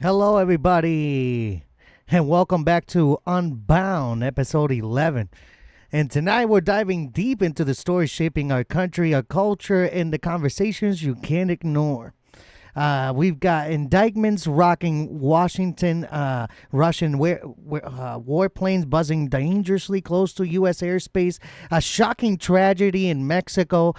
Hello, everybody, and welcome back to Unbound, episode 11. And tonight we're diving deep into the stories shaping our country, our culture, and the conversations you can't ignore. We've got indictments rocking Washington, Russian warplanes buzzing dangerously close to U.S. airspace, a shocking tragedy in Mexico,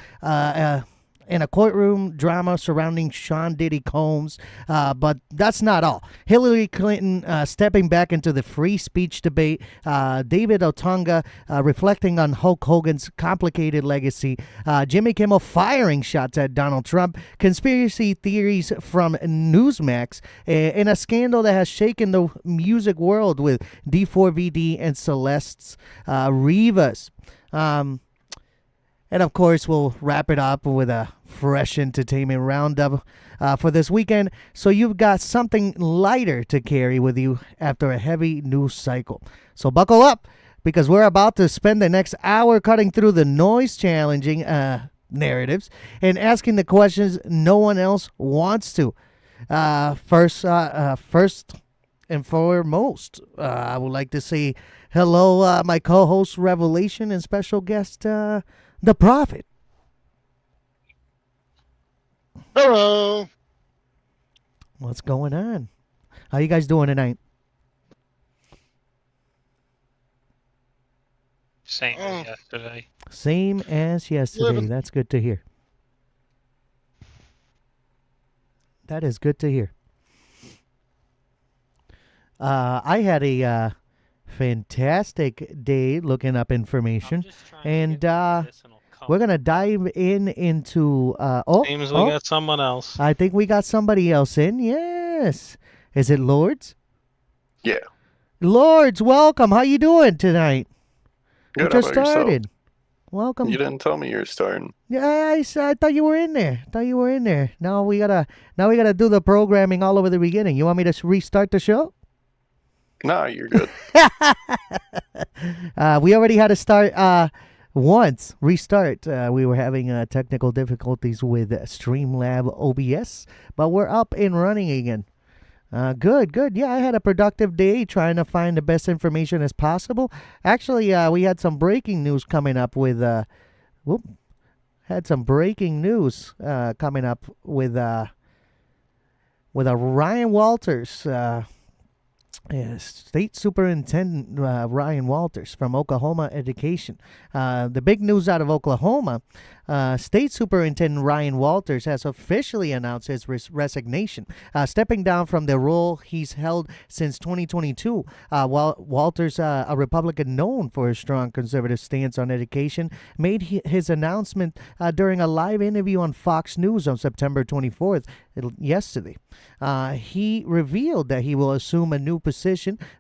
and a courtroom drama surrounding Sean Diddy Combs. But that's not all. Hillary Clinton stepping back into the free speech debate. David Otunga reflecting on Hulk Hogan's complicated legacy. Jimmy Kimmel firing shots at Donald Trump. Conspiracy theories from Newsmax. And a scandal that has shaken the music world with D4VD and Celeste's Rivas. And of course, we'll wrap it up with a fresh entertainment roundup for this weekend. So you've got something lighter to carry with you after a heavy news cycle. So buckle up, because we're about to spend the next hour cutting through the noise-challenging narratives and asking the questions no one else wants to. First and foremost, I would like to say hello, my co-host Revelation and special guest, the Prophet. Hello. What's going on? How you guys doing tonight? Same as yesterday. Same as yesterday. Living. That's good to hear. That is good to hear. I had a fantastic day looking up information, and we're gonna dive into. Seems we got someone else. I think we got somebody else in. Yes, is it Lords? Yeah. Lords, welcome. How you doing tonight? Good. We just started. Welcome. You didn't tell me you were starting. Yeah, I thought you were in there. Now we gotta do the programming all over the beginning. You want me to restart the show? Nah, you're good. We already had to start once. Restart. We were having technical difficulties with Streamlab OBS, but we're up and running again. Good. Yeah, I had a productive day trying to find the best information as possible. Actually, we had some breaking news coming up with a Ryan Walters. State Superintendent Ryan Walters from Oklahoma Education. The big news out of Oklahoma, State Superintendent Ryan Walters has officially announced his resignation, stepping down from the role he's held since 2022. Walters, a Republican known for his strong conservative stance on education, made his announcement during a live interview on Fox News on September 24th, yesterday. He revealed that he will assume a new position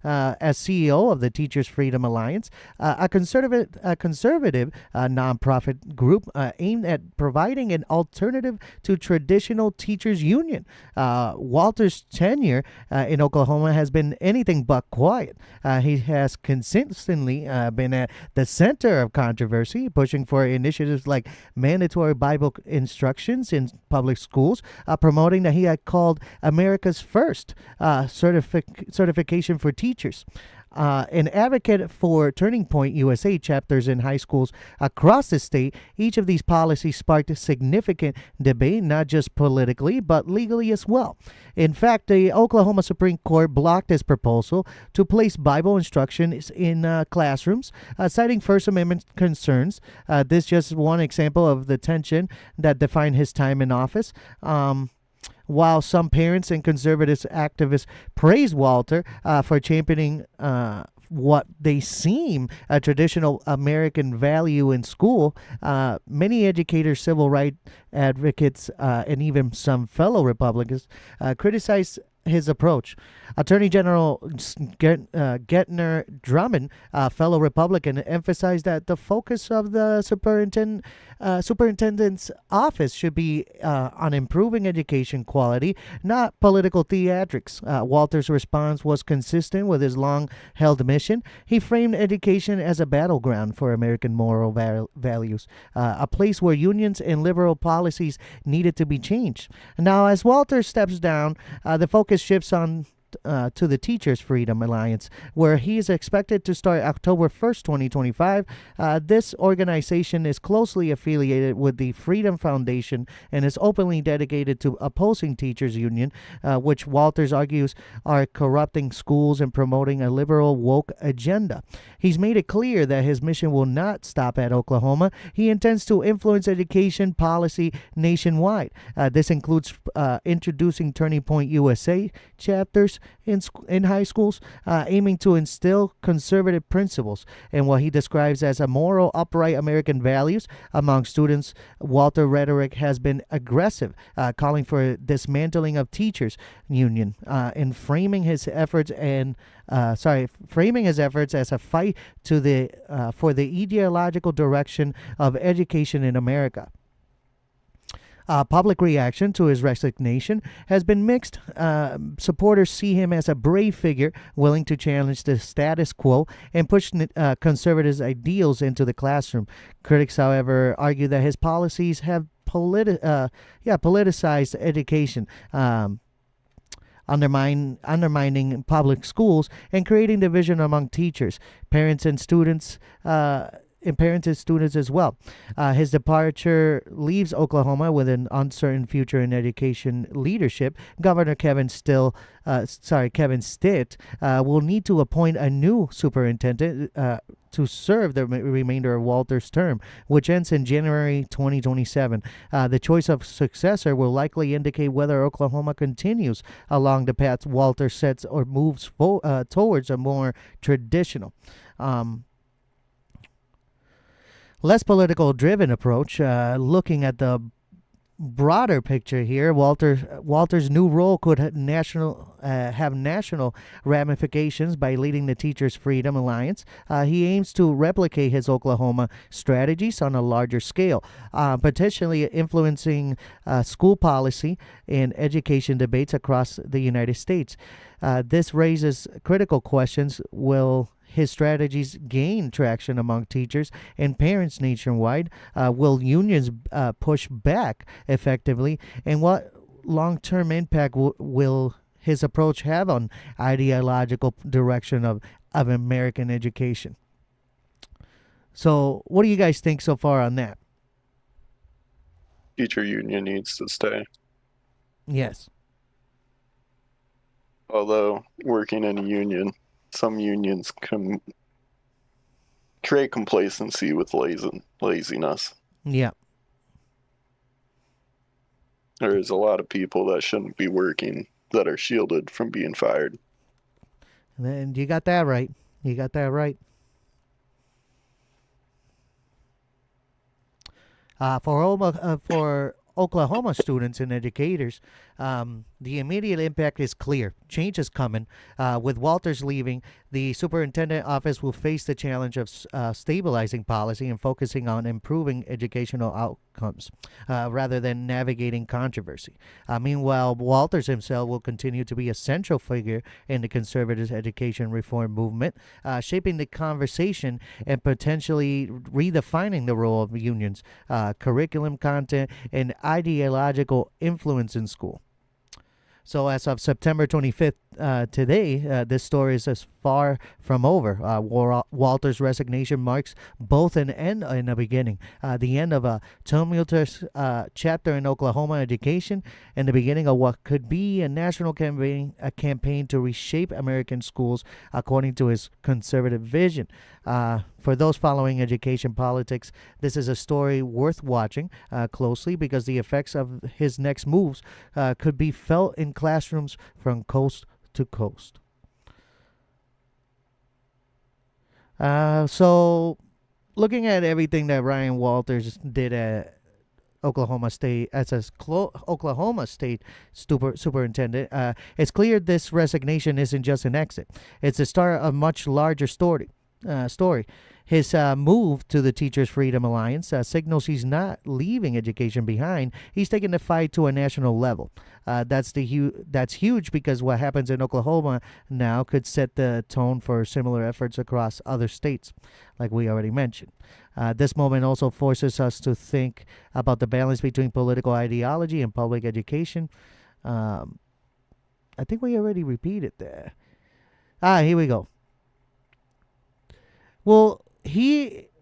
as CEO of the Teachers Freedom Alliance, a conservative nonprofit group aimed at providing an alternative to traditional teachers union. Walter's tenure in Oklahoma has been anything but quiet. He has consistently been at the center of controversy, pushing for initiatives like mandatory Bible instructions in public schools, promoting that he had called America's first certification for teachers. An advocate for Turning Point USA chapters in high schools across the state, each of these policies sparked significant debate, not just politically, but legally as well. In fact, the Oklahoma Supreme Court blocked his proposal to place Bible instructions in classrooms, citing First Amendment concerns. This is just one example of the tension that defined his time in office. While some parents and conservative activists praise Walter for championing what they seem a traditional American value in school, many educators, civil rights advocates, and even some fellow Republicans criticize his approach. Attorney General Getner Drummond, a fellow Republican, emphasized that the focus of the superintendent's office should be on improving education quality, not political theatrics. Walter's response was consistent with his long-held mission. He framed education as a battleground for American moral values, a place where unions and liberal policies needed to be changed. Now, as Walter steps down, the focus shifts on to the Teachers Freedom Alliance, where he is expected to start October 1st, 2025. This organization is closely affiliated with the Freedom Foundation and is openly dedicated to opposing teachers' union, which Walters argues are corrupting schools and promoting a liberal woke agenda. He's made it clear that his mission will not stop at Oklahoma. He intends to influence education policy nationwide. This includes introducing Turning Point USA chapters in high schools, aiming to instill conservative principles and what he describes as a moral, upright American values among students. Walter rhetoric has been aggressive, calling for dismantling of teachers' union, and framing his efforts as a fight for the ideological direction of education in America. Public reaction to his resignation has been mixed. Supporters see him as a brave figure willing to challenge the status quo and push conservative ideals into the classroom. Critics, however, argue that his policies have politicized education, undermining public schools and creating division among teachers, parents, and students. As well. His departure leaves Oklahoma with an uncertain future in education leadership. Governor Kevin Stitt will need to appoint a new superintendent to serve the remainder of Walter's term, which ends in January 2027. The choice of successor will likely indicate whether Oklahoma continues along the path Walter sets or moves towards a more traditional, less political driven approach. Looking at the broader picture here, Walter's new role could have national ramifications by leading the Teachers Freedom Alliance. He aims to replicate his Oklahoma strategies on a larger scale, potentially influencing school policy and education debates across the United States. This raises critical questions. Will his strategies gain traction among teachers and parents nationwide? Will unions push back effectively? And what long-term impact will his approach have on ideological direction of American education? So what do you guys think so far on that? Teacher union needs to stay. Yes. Although working in a union, some unions can create complacency with laziness. Yeah. There's a lot of people that shouldn't be working that are shielded from being fired. And you got that right. For Oklahoma students and educators, the immediate impact is clear. Change is coming. With Walters leaving, the superintendent office will face the challenge of stabilizing policy and focusing on improving educational outcomes rather than navigating controversy. Meanwhile, Walters himself will continue to be a central figure in the conservative education reform movement, shaping the conversation and potentially redefining the role of unions, curriculum content, and ideological influence in school. So as of September 25th, today, this story is as far from over. Walter's resignation marks both an end and a beginning. The end of a tumultuous chapter in Oklahoma education and the beginning of what could be a national campaign to reshape American schools according to his conservative vision. For those following education politics, this is a story worth watching closely because the effects of his next moves could be felt in classrooms from coast to coast. So, looking at everything that Ryan Walters did at Oklahoma State as a Oklahoma State superintendent, it's clear this resignation isn't just an exit. It's the start of a much larger story. His move to the Teachers Freedom Alliance signals he's not leaving education behind. He's taking the fight to a national level. That's huge because what happens in Oklahoma now could set the tone for similar efforts across other states, like we already mentioned. This moment also forces us to think about the balance between political ideology and public education. I think we already repeated that. Here we go.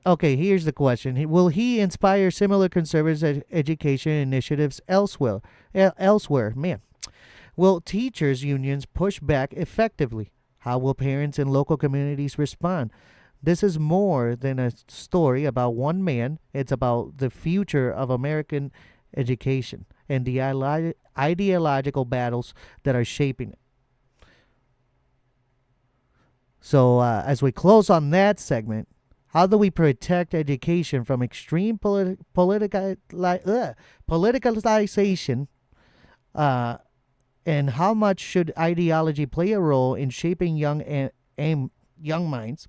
Okay, here's the question. Will he inspire similar conservative education initiatives elsewhere? Elsewhere, man. Will teachers' unions push back effectively? How will parents and local communities respond? This is more than a story about one man. It's about the future of American education and the ideological battles that are shaping it. So, as we close on that segment, how do we protect education from extreme politicalization? And how much should ideology play a role in shaping young minds?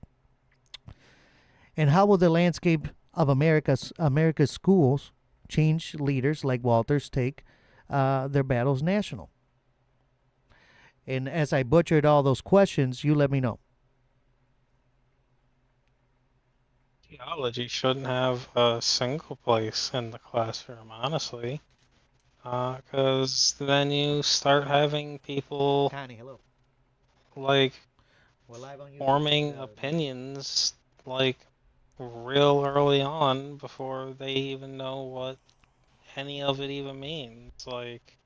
And how will the landscape of America's schools change leaders like Walters take their battles national? And as I butchered all those questions, you let me know. Theology shouldn't have a single place in the classroom, honestly. Because then you start having people Connie, hello. like We're live on YouTube. forming opinions like real early on before they even know what any of it even means. Like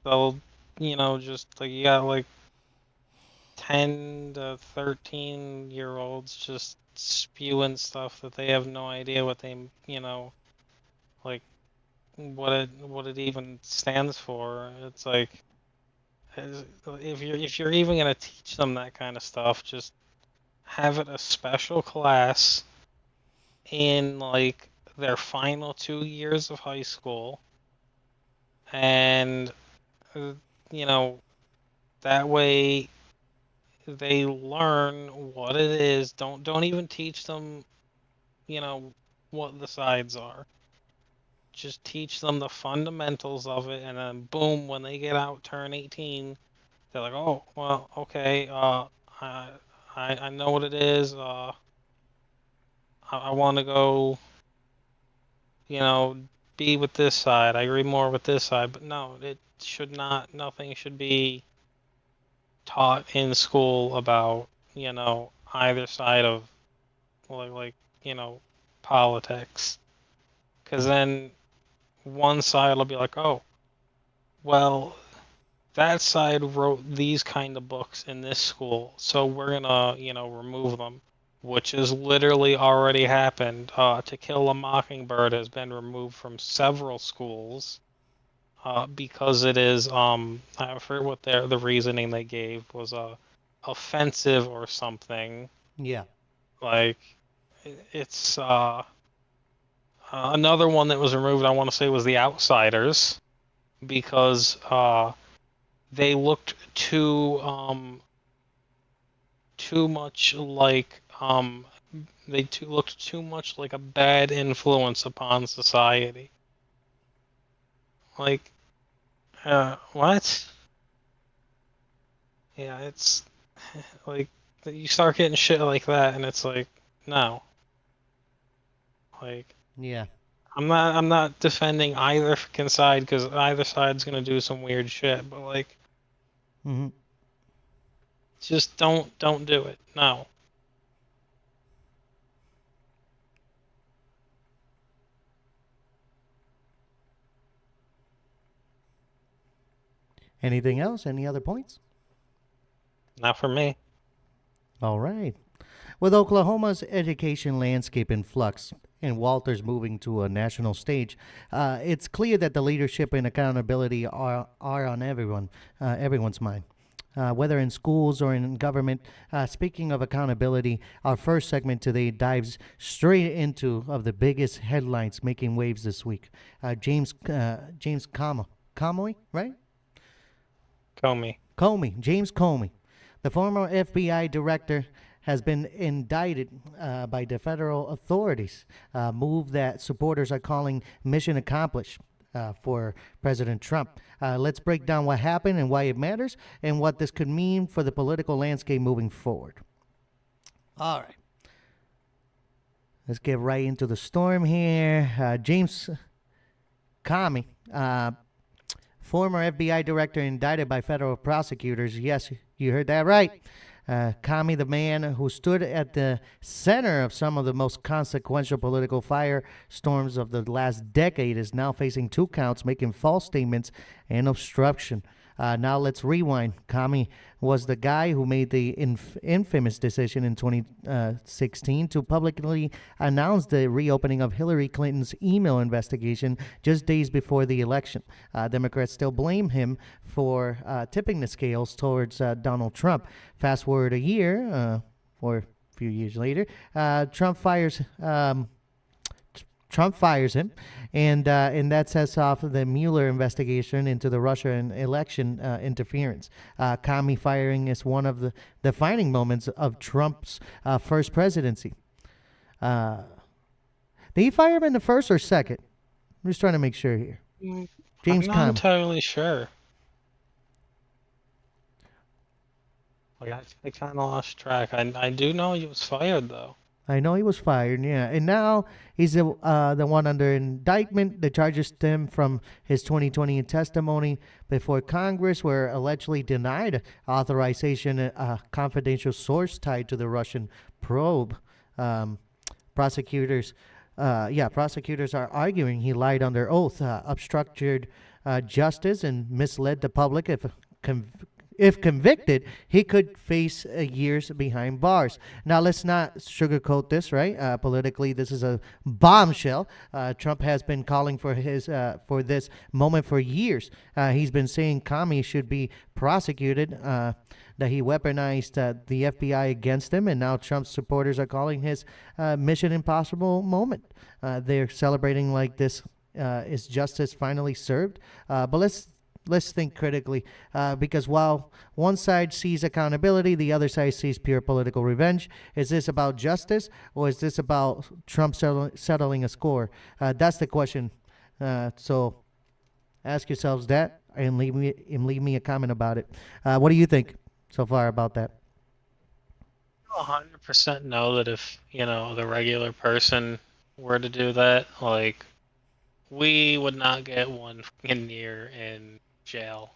they'll, just like you got like 10 to 13-year-olds just spewing stuff that they have no idea what they, like what it even stands for. It's like if you're even gonna teach them that kind of stuff, just have it a special class in like their final 2 years of high school, and uh, you know that way they learn what it is. Don't even teach them, what the sides are. Just teach them the fundamentals of it, and then boom, when they get out, turn 18, they're like, oh, well, okay, I know what it is. I want to go, you know, be with this side. I agree more with this side, but no, it should not. Nothing should be taught in school about, either side of like politics, because then one side will be like, oh, well, that side wrote these kind of books in this school, so we're gonna, remove them, which has literally already happened. To Kill a Mockingbird has been removed from several schools because it is, I forget what the reasoning they gave was, offensive or something. Yeah. Like, it's another one that was removed, I want to say, was The Outsiders, because they looked too much like looked too much like a bad influence upon society. Like, what? Yeah, it's like you start getting shit like that, and it's like, no. Like, Yeah. I'm not defending either fucking side, because either side's gonna do some weird shit, but like, Mm-hmm. just don't do it. No. Anything else? Any other points? Not for me. All right. With Oklahoma's education landscape in flux and Walters moving to a national stage, it's clear that the leadership and accountability are on everyone's mind. Whether in schools or in government. Speaking of accountability, our first segment today dives straight into of the biggest headlines making waves this week. James Comey, right? James Comey, the former FBI director, has been indicted by the federal authorities. Move that supporters are calling mission accomplished for President Trump. Let's break down what happened and why it matters, and what this could mean for the political landscape moving forward. All right. Let's get right into the storm here. James Comey, former FBI director indicted by federal prosecutors. Yes, you heard that right. Comey, the man who stood at the center of some of the most consequential political firestorms of the last decade, is now facing 2 counts, making false statements and obstruction. Now let's rewind. Comey was the guy who made the infamous decision in 2016 to publicly announce the reopening of Hillary Clinton's email investigation just days before the election. Democrats still blame him for tipping the scales towards Donald Trump. Fast forward a year, or a few years later, Trump fires him, and that sets off the Mueller investigation into the Russian election interference. Comey firing is one of the defining moments of Trump's first presidency. Did he fire him in the first or second? I'm just trying to make sure here. James I'm not Comey. entirely sure. Like I kind of lost track. I do know he was fired though. I know he was fired, yeah. And now he's the one under indictment. The charges stem from his 2020 testimony before Congress, where allegedly denied authorization a confidential source tied to the Russian probe. Prosecutors are arguing he lied under oath, obstructed justice, and misled the public. If convicted, he could face years behind bars. Now, let's not sugarcoat this, right? Politically, this is a bombshell. Trump has been calling for this moment for years. He's been saying Comey should be prosecuted, that he weaponized the FBI against him, and now Trump's supporters are calling his Mission Impossible moment. They're celebrating like this is justice finally served. But let's think critically, because while one side sees accountability, the other side sees pure political revenge. Is this about justice, or is this about Trump settling a score? That's the question. So ask yourselves that, and leave me a comment about it. What do you think so far about that? 100% know that if the regular person were to do that, like, we would not get 1 fucking year in jail.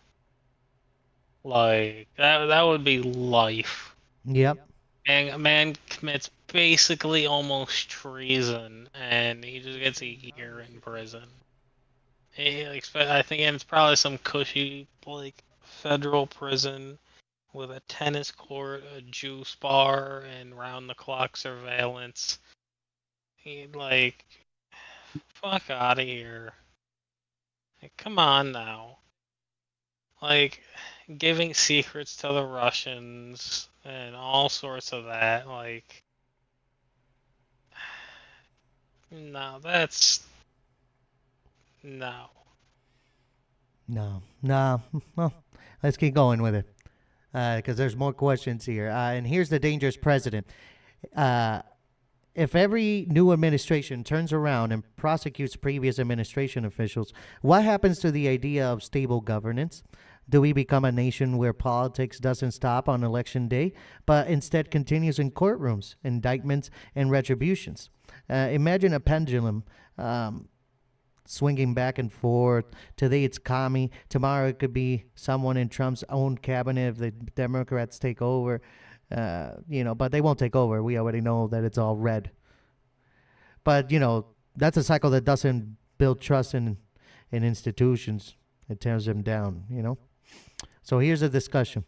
Like, that would be life. Yep. And a man commits basically almost treason, and he just gets a year in prison. I think it's probably some cushy, like, federal prison with a tennis court, a juice bar, and round-the-clock surveillance. Like, fuck out of here. Like, come on now. Like, giving secrets to the Russians and all sorts of that, like, no, that's, no. No. Well, let's keep going with it, because there's more questions here. And here's the dangerous precedent. If every new administration turns around and prosecutes previous administration officials, what happens to the idea of stable governance? Do we become a nation where politics doesn't stop on election day, but instead continues in courtrooms, indictments, and retributions? Imagine a pendulum swinging back and forth. Today it's Comey. Tomorrow it could be someone in Trump's own cabinet if the Democrats take over. But they won't take over. We already know that it's all red. But, that's a cycle that doesn't build trust in institutions. It tears them down, So here's a discussion.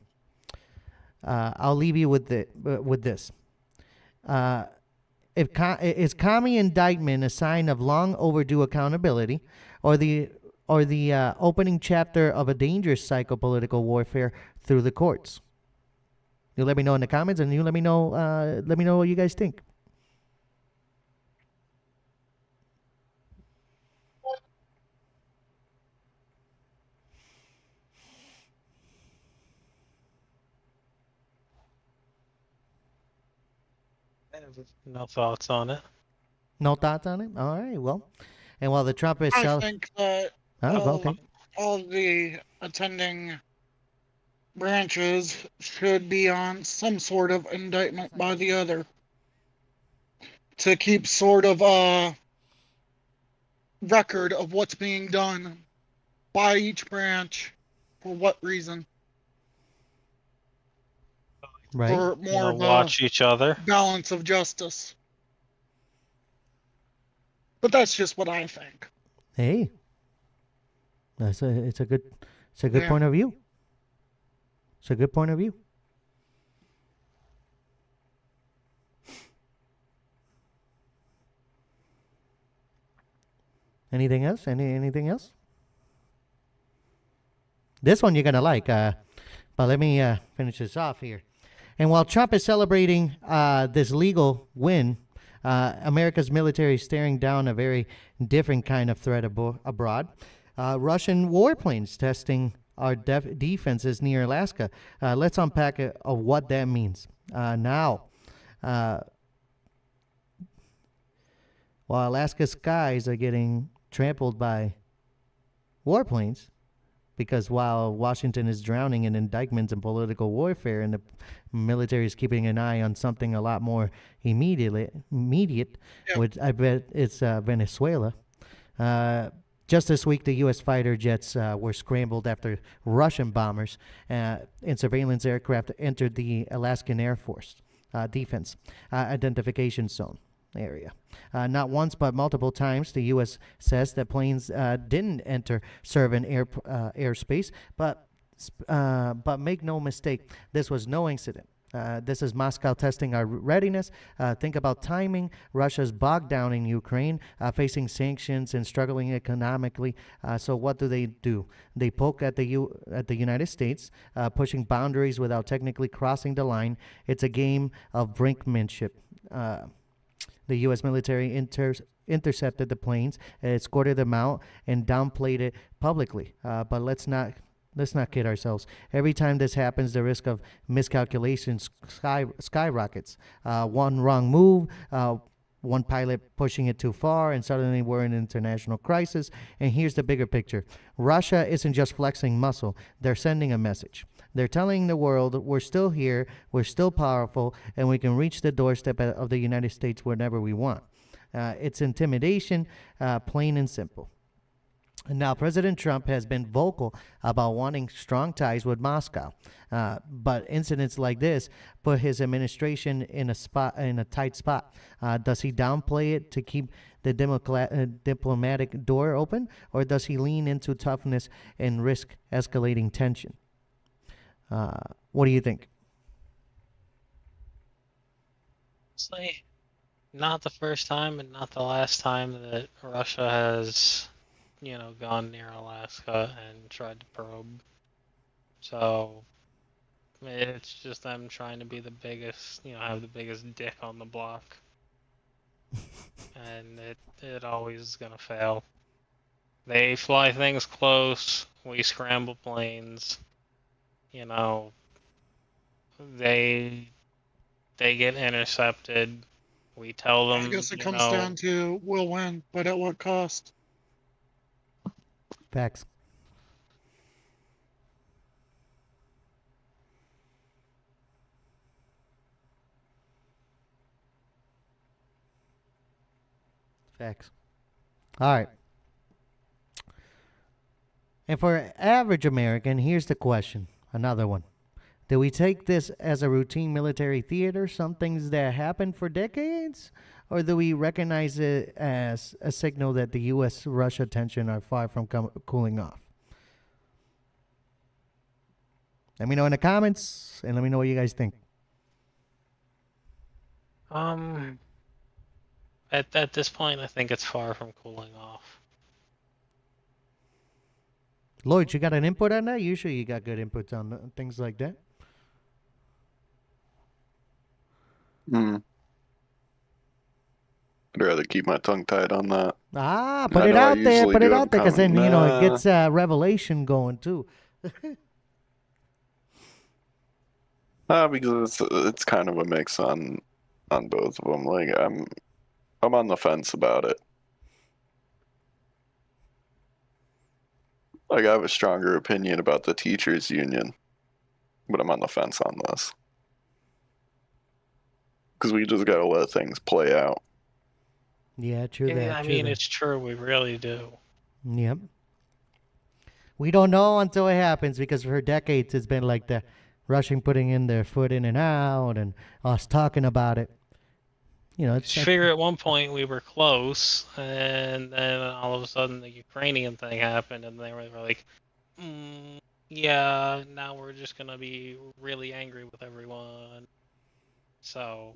I'll leave you with this. Is Comey indictment a sign of long overdue accountability, or the opening chapter of a dangerous psychopolitical warfare through the courts? You let me know in the comments, and you let me know what you guys think. I have no thoughts on it. No thoughts on it? All right, well. And while the Trump is I think that okay. all the attending branches should be on some sort of indictment by the other to keep sort of a record of what's being done by each branch for what reason? Right. Or more of a watch each other. balance of justice. But that's just what I think. Hey, it's a good Yeah. point of view. It's a good point of view. Anything else? Anything else? This one you're gonna like, but let me finish this off here. And while Trump is celebrating this legal win, America's military is staring down a very different kind of threat abroad. Russian warplanes testing our defenses near Alaska. Let's unpack of what that means. Now, while Alaska's skies are getting trampled by warplanes, because while Washington is drowning in indictments and political warfare, and the military is keeping an eye on something a lot more immediate, Yeah. which I bet it's Venezuela. Just this week, the U.S. fighter jets were scrambled after Russian bombers and surveillance aircraft entered the Alaskan Air Force defense identification zone area. Not once, but multiple times, the U.S. says that planes didn't enter Serbian airspace, but make no mistake, this was no incident. This is Moscow testing our readiness. Think about timing. Russia's bogged down in Ukraine, facing sanctions and struggling economically. So what do? They poke at the United States, pushing boundaries without technically crossing the line. It's a game of brinkmanship. The U.S. military intercepted the planes, escorted them out, and downplayed it publicly. But let's not kid ourselves. Every time this happens, the risk of miscalculations skyrockets. One wrong move, one pilot pushing it too far, and suddenly we're in an international crisis. And here's the bigger picture. Russia isn't just flexing muscle. They're sending a message. They're telling the world we're still here, we're still powerful, and we can reach the doorstep of the United States whenever we want. It's intimidation, plain and simple. Now, President Trump has been vocal about wanting strong ties with Moscow, but incidents like this put his administration in a tight spot. Does he downplay it to keep the diplomatic door open, or does he lean into toughness and risk escalating tension? What do you think? It's like not the first time and not the last time that Russia has, gone near Alaska and tried to probe. So it's just them trying to be the biggest, have the biggest dick on the block. And it always is gonna fail. They fly things close, we scramble planes. They get intercepted. We tell them, I guess it comes down to we'll win, but at what cost? Facts. Facts. All right. And for average American, here's the question. Another one. Do we take this as a routine military theater, some things that happened for decades? Or do we recognize it as a signal that the U.S.-Russia tension are far from cooling off? Let me know in the comments, and let me know what you guys think. At this point, I think it's far from cooling off. Lloyd, you got an input on that? Usually you got good inputs on things like that. I'd rather keep my tongue tied on that. Put it out there, because then, it gets revelation going too. Because it's kind of a mix on both of them. Like I'm on the fence about it. Like I have a stronger opinion about the teachers union, but I'm on the fence on this. Because we just gotta let things play out. Yeah, true Yeah, that. I mean, it's true. We really do. Yep. We don't know until it happens because for decades it's been like the Russian putting in their foot in and out and us talking about it. It's Just figure at one point we were close, and then all of a sudden the Ukrainian thing happened, and they were like, yeah, now we're just gonna be really angry with everyone. So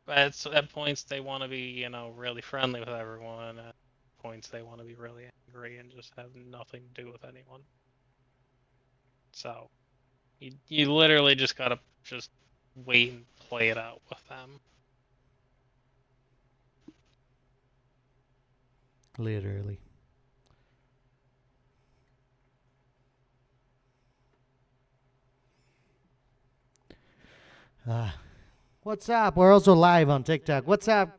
at points they want to be, really friendly with everyone. At points they want to be really angry and just have nothing to do with anyone. So you literally just gotta just wait and play it out with them. literally. What's up? We're also live on TikTok. What's up,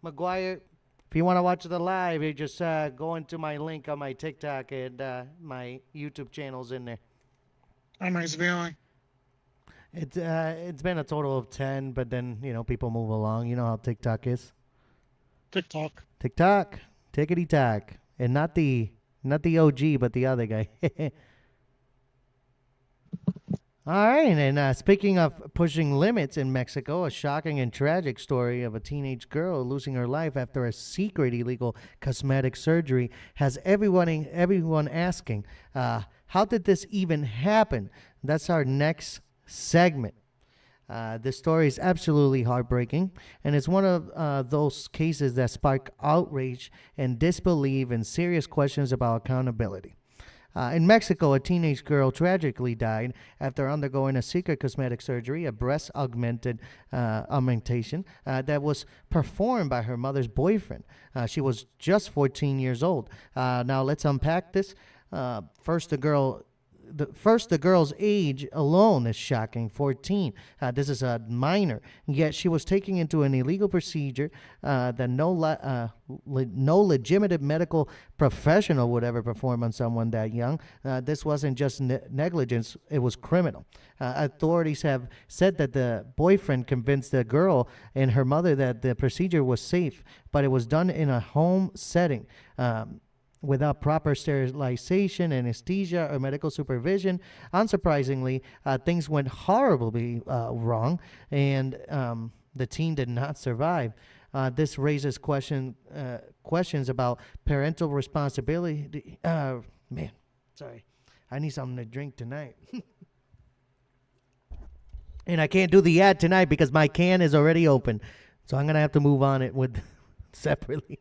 McGuire? If you want to watch the live, you just go into my link on my TikTok and my YouTube channel's in there. How many's viewing? It's been a total of 10, but then people move along. You know how TikTok is. TikTok. TikTok, tickety tock, and not the OG, but the other guy. All right, and speaking of pushing limits in Mexico, a shocking and tragic story of a teenage girl losing her life after a secret illegal cosmetic surgery has everyone asking, how did this even happen? That's our next segment. This story is absolutely heartbreaking, and it's one of those cases that spark outrage and disbelief and serious questions about accountability. In Mexico, a teenage girl tragically died after undergoing a secret cosmetic surgery, a breast augmentation that was performed by her mother's boyfriend. She was just 14 years old. Now let's unpack this. First, the girl's age alone is shocking, 14. This is a minor, yet she was taken into an illegal procedure that no legitimate medical professional would ever perform on someone that young. This wasn't just negligence, it was criminal. Authorities have said that the boyfriend convinced the girl and her mother that the procedure was safe, but it was done in a home setting. Without proper sterilization, anesthesia, or medical supervision. Unsurprisingly, things went horribly wrong, and the teen did not survive. This raises questions about parental responsibility. Man, sorry. I need something to drink tonight. And I can't do the ad tonight because my can is already open. So I'm going to have to move on it with separately.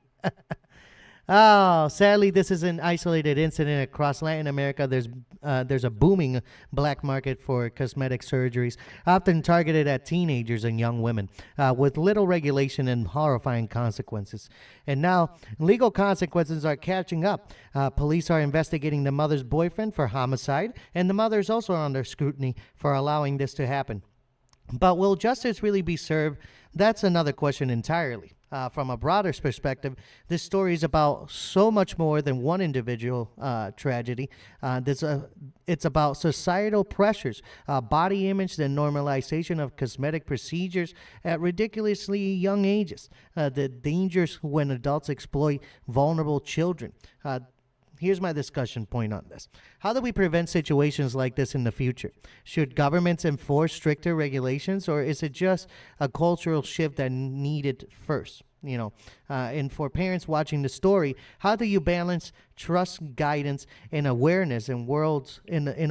Oh, sadly, this is an isolated incident across Latin America. There's a booming black market for cosmetic surgeries, often targeted at teenagers and young women, with little regulation and horrifying consequences. And now, legal consequences are catching up. Police are investigating the mother's boyfriend for homicide, and the mother is also under scrutiny for allowing this to happen. But will justice really be served? That's another question entirely. From a broader perspective, this story is about so much more than one individual tragedy. It's about societal pressures, body image, the normalization of cosmetic procedures at ridiculously young ages, the dangers when adults exploit vulnerable children. Here's my discussion point on this. How do we prevent situations like this in the future? Should governments enforce stricter regulations, or is it just a cultural shift that needed first? And for parents watching the story, how do you balance trust, guidance, and awareness in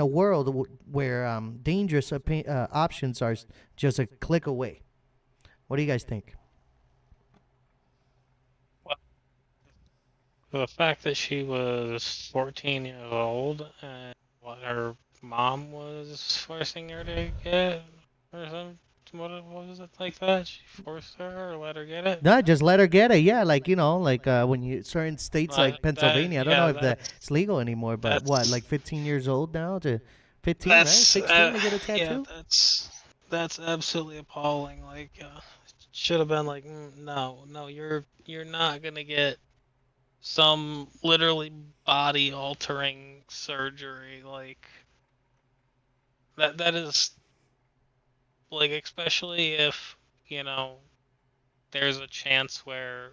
a world where dangerous options are just a click away? What do you guys think? The fact that she was 14 years old and what her mom was forcing her to get, or something, what was it like that? She forced her or let her get it? No, just let her get it. Yeah, when you certain states like Pennsylvania, I don't know if that's legal anymore, but like 15 years old now to 15, right? 16 to get a tattoo? Yeah, that's absolutely appalling. Like, should have been like, no, you're not gonna get some literally body altering surgery like that is like, especially if there's a chance where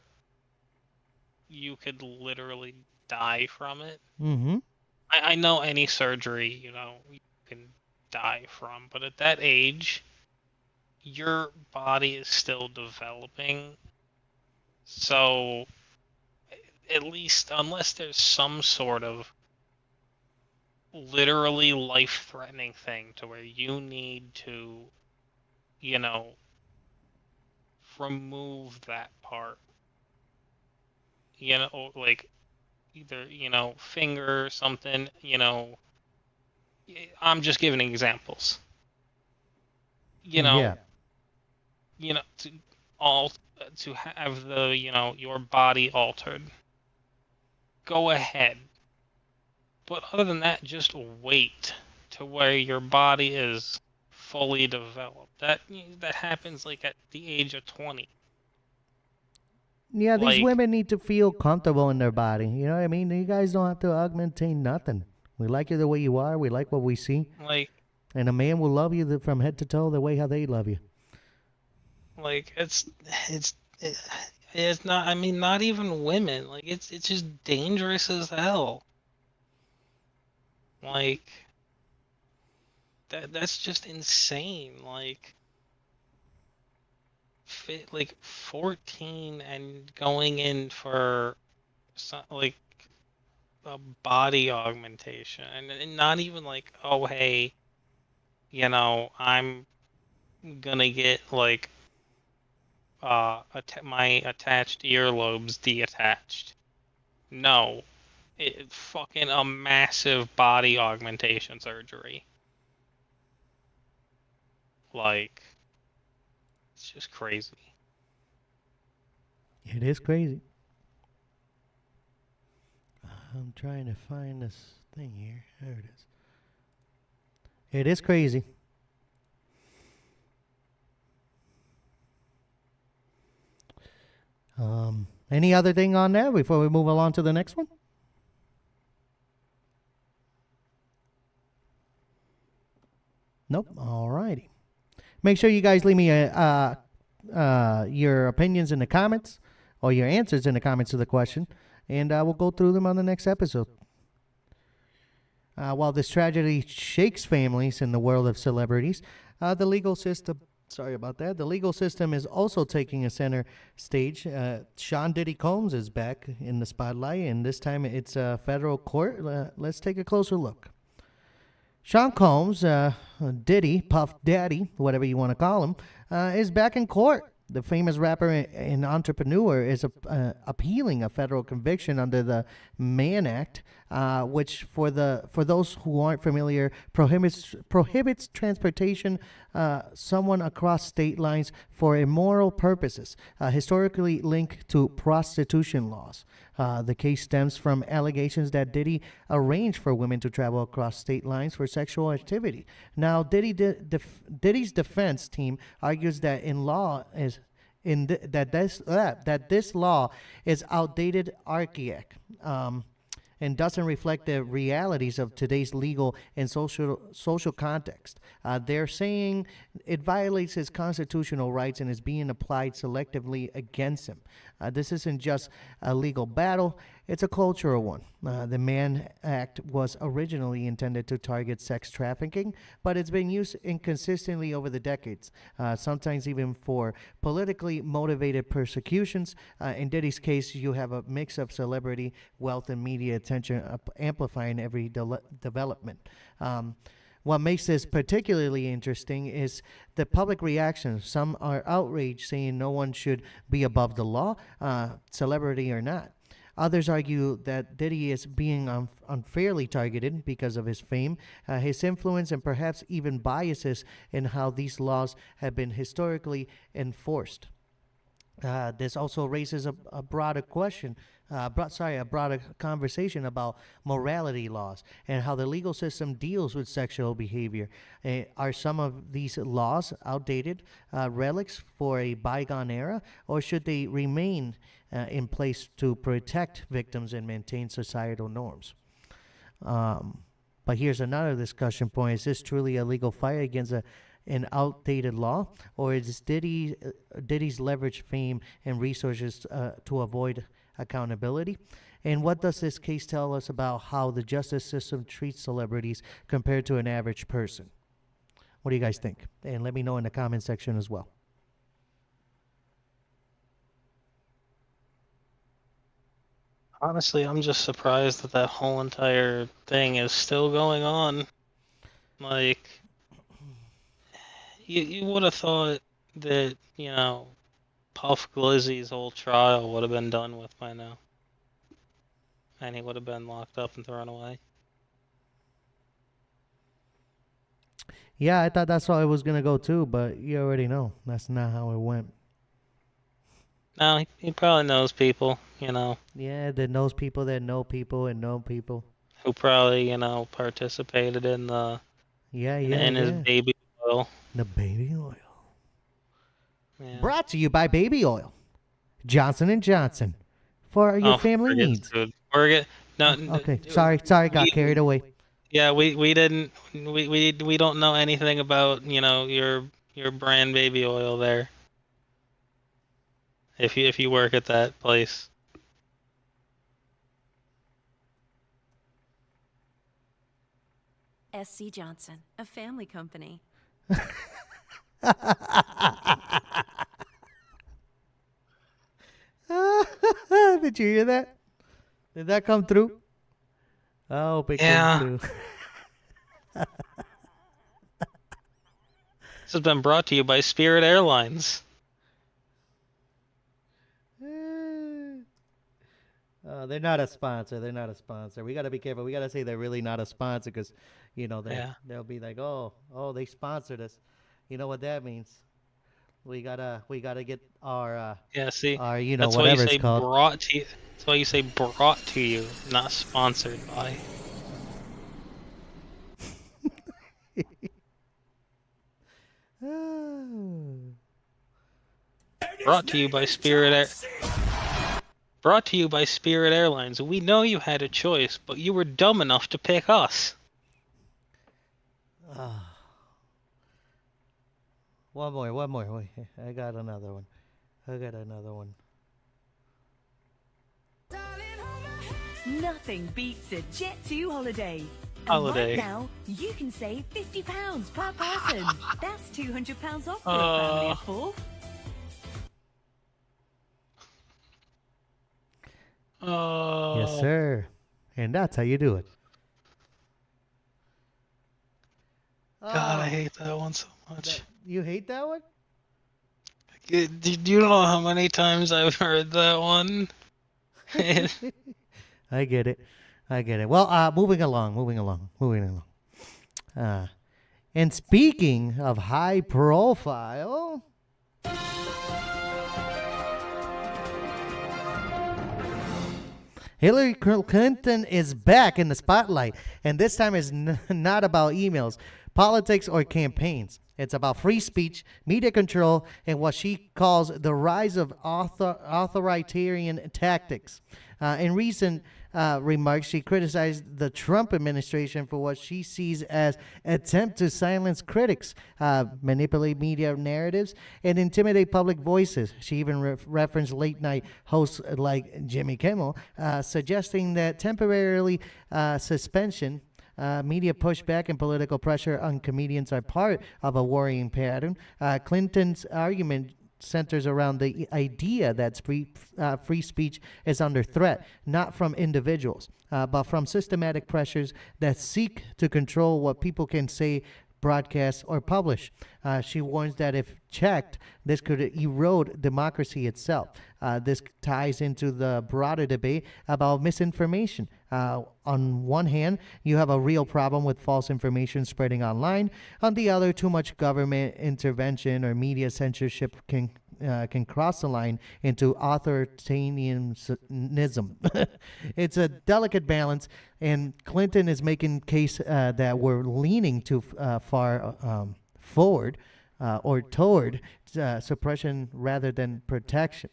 you could literally die from it. Mm-hmm. I know any surgery, you can die from, but at that age, your body is still developing. So, at least, unless there's some sort of literally life-threatening thing to where you need to, you know, remove that part, like either, finger or something, I'm just giving examples. You know, Yeah. to all to have your body altered. Go ahead. But other than that, just wait to where your body is fully developed. That happens like at the age of 20. Yeah, these Like women need to feel comfortable in their body. You know what I mean? You guys don't have to augmentate nothing. We like you the way you are. We like what we see. like And a man will love you from head to toe the way how they love you. like it's it's not, I mean, not even women. Like it's just dangerous as hell. Like that's just insane. Like 14 and going in for like a body augmentation, and not even like, oh hey, I'm gonna get like my attached earlobes deattached. No, it fucking a massive body augmentation surgery. Like it's just crazy. It is crazy. I'm trying to find this thing here. There it is. It is crazy. Any other thing on that before we move along to the next one? Nope. All righty. Make sure you guys leave me your opinions in the comments or your answers in the comments to the question, and we'll go through them on the next episode. While this tragedy shakes families in the world of celebrities, the legal system. Sorry about that. The legal system is also taking a center stage. Sean Diddy Combs is back in the spotlight, and this time it's a federal court. Let's take a closer look. Sean Combs, Diddy, Puff Daddy, whatever you want to call him, is back in court. The famous rapper and entrepreneur is appealing a federal conviction under the Mann Act, which, for those who aren't familiar, prohibits transportation someone across state lines for immoral purposes, historically linked to prostitution laws. The case stems from allegations that Diddy arranged for women to travel across state lines for sexual activity. Now, Diddy's defense team argues that that this law is outdated, archaic, and doesn't reflect the realities of today's legal and social context. They're saying it violates his constitutional rights and is being applied selectively against him. This isn't just a legal battle, it's a cultural one. The Mann Act was originally intended to target sex trafficking, but it's been used inconsistently over the decades, sometimes even for politically motivated persecutions. In Diddy's case, you have a mix of celebrity, wealth, and media attention amplifying every development. What makes this particularly interesting is the public reaction. Some are outraged, saying no one should be above the law, celebrity or not. Others argue that Diddy is being unfairly targeted because of his fame, his influence, and perhaps even biases in how these laws have been historically enforced. This also raises a broader question, a broader conversation about morality laws and how the legal system deals with sexual behavior. Are some of these laws outdated, relics for a bygone era, or should they remain in place to protect victims and maintain societal norms? But here's another discussion point. Is this truly a legal fight against an outdated law, or is Diddy's leverage fame and resources to avoid accountability? And what does this case tell us about how the justice system treats celebrities compared to an average person? What do you guys think? And let me know in the comment section as well. Honestly, I'm just surprised that that whole entire thing is still going on. Like, you would have thought that, Puff Glizzy's whole trial would have been done with by now. And he would have been locked up and thrown away. Yeah, I thought that's how it was going to go too, but you already know. That's not how it went. No, he probably knows people, Yeah, that knows people that know people and know people. who probably, participated in his baby oil. The baby oil. Yeah. Brought to you by Baby Oil. Johnson & Johnson. For your family needs. Dude. Okay, sorry, got carried away. Yeah, we don't know anything about, your brand baby oil there. If you work at that place. SC Johnson, a family company. Did you hear that? Did that come through? I hope it came through. This has been brought to you by Spirit Airlines. They're not a sponsor. We got to be careful. We got to say they're really not a sponsor because, they'll be like, oh, they sponsored us. You know what that means? We gotta get our our that's whatever it's called. Brought to you. That's why you say brought to you, not sponsored by. Brought to you by Brought to you by Spirit Airlines. We know you had a choice, but you were dumb enough to pick us. One more. Wait, I got another one. Nothing beats a Jet2 holiday. Holiday. And right now, you can save £50 per person. That's £200 off for a family of 4. Yes, sir. And that's how you do it. God, I hate that one so much. You hate that one? Do you know how many times I've heard that one? I get it. Well, moving along. And speaking of high profile, Hillary Clinton is back in the spotlight, and this time it's not about emails, politics, or campaigns. It's about free speech, media control, and what she calls the rise of authoritarian tactics. In recent remarks, she criticized the Trump administration for what she sees as attempt to silence critics, manipulate media narratives, and intimidate public voices. She even referenced late-night hosts like Jimmy Kimmel, suggesting that temporarily suspension, media pushback, and political pressure on comedians are part of a worrying pattern. Clinton's argument centers around the idea that free speech is under threat, not from individuals, but from systematic pressures that seek to control what people can say, broadcast, or publish. She warns that if checked, this could erode democracy itself. This ties into the broader debate about misinformation. On one hand, you have a real problem with false information spreading online. On the other, too much government intervention or media censorship can cross the line into authoritarianism. It's a delicate balance, and Clinton is making case that we're leaning too far forward or toward suppression rather than protection.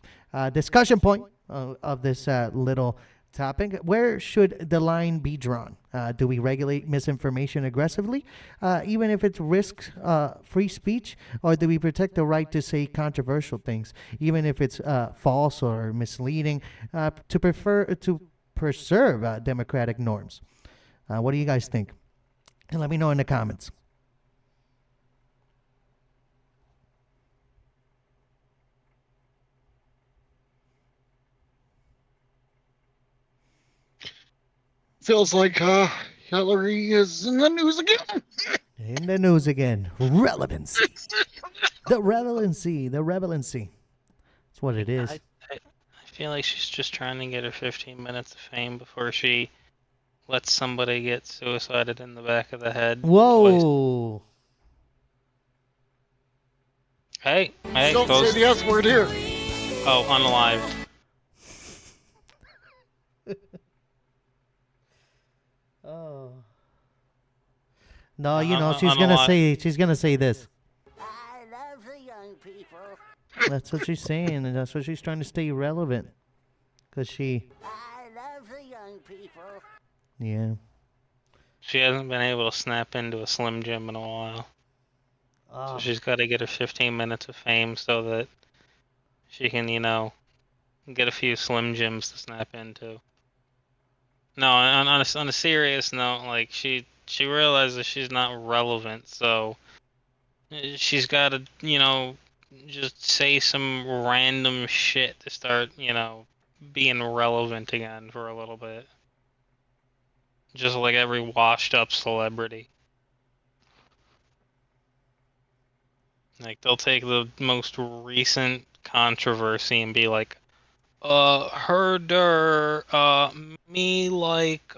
Discussion point of this little topic: where should the line be drawn? Do we regulate misinformation aggressively, even if it risks free speech, or do we protect the right to say controversial things, even if it's false or misleading, to preserve democratic norms. What do you guys think? And let me know in the comments. Feels like Hillary is in the news again. In the news again. Relevancy. The relevancy. That's what it is. I feel like she's just trying to get her 15 minutes of fame before she lets somebody get suicided in the back of the head. Whoa. Hey, Don't say the S word here. Oh, unalived. Oh. No, you know, she's gonna say this. I love the young people. That's what she's saying, and that's what she's trying to stay relevant. Cause she I love the young people. Yeah. She hasn't been able to snap into a Slim Jim in a while. So she's got to get her 15 minutes of fame so that she can, you know, get a few Slim Jims to snap into. No, on a serious note, like she realizes she's not relevant, so she's got to, you know, just say some random shit to start, you know, being relevant again for a little bit. Just like every washed up celebrity. Like, they'll take the most recent controversy and be like, herder, me like,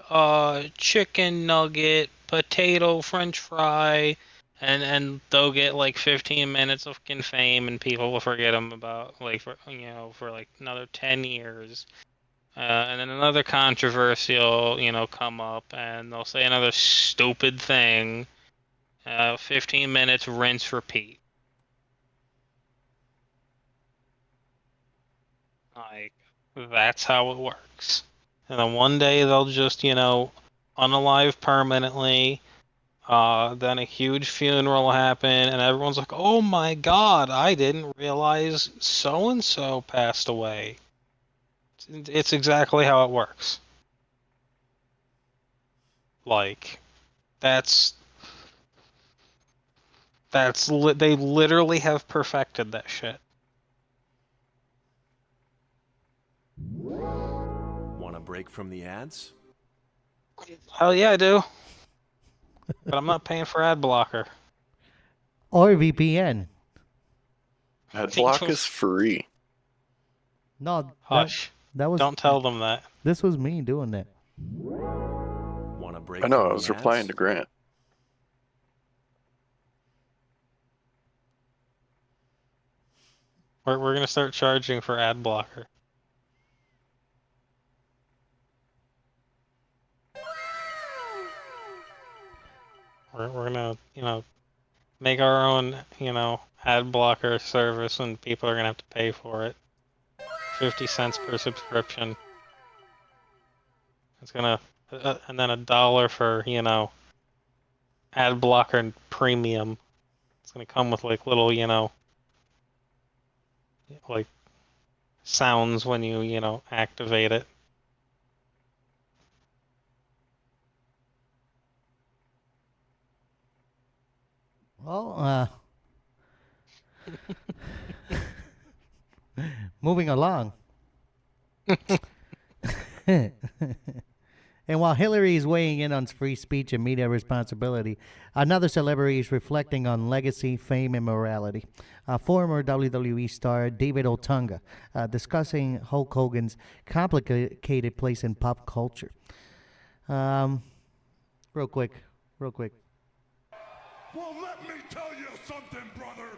chicken nugget, potato french fry, and they'll get like 15 minutes of fucking fame and people will forget them about, like, for, you know, for like another 10 years. And then another controversy will, you know, come up and they'll say another stupid thing. 15 minutes, rinse, repeat. Like, that's how it works. And then one day they'll just, you know, unalive permanently. Then a huge funeral will happen, and everyone's like, oh my god, I didn't realize so-and-so passed away. It's exactly how it works. Like, they literally have perfected that shit. Want a break from the ads? Hell yeah, I do. But I'm not paying for ad blocker. Or VPN. Adblock is free. No, Hush. that was. Don't tell them that. This was me doing that. Want a break I know, from I was the replying ads? to Grant. We're gonna start charging for ad blocker. We're gonna, you know, make our own, you know, ad blocker service and people are gonna have to pay for it. 50 cents per subscription. It's gonna, and then $1 for, you know, ad blocker and premium. It's gonna come with like little, you know, like sounds when you know, activate it. Well, moving along. And while Hillary is weighing in on free speech and media responsibility, another celebrity is reflecting on legacy, fame, and morality. Former WWE star David Otunga discussing Hulk Hogan's complicated place in pop culture. Real quick. Well, let me tell you something, brother.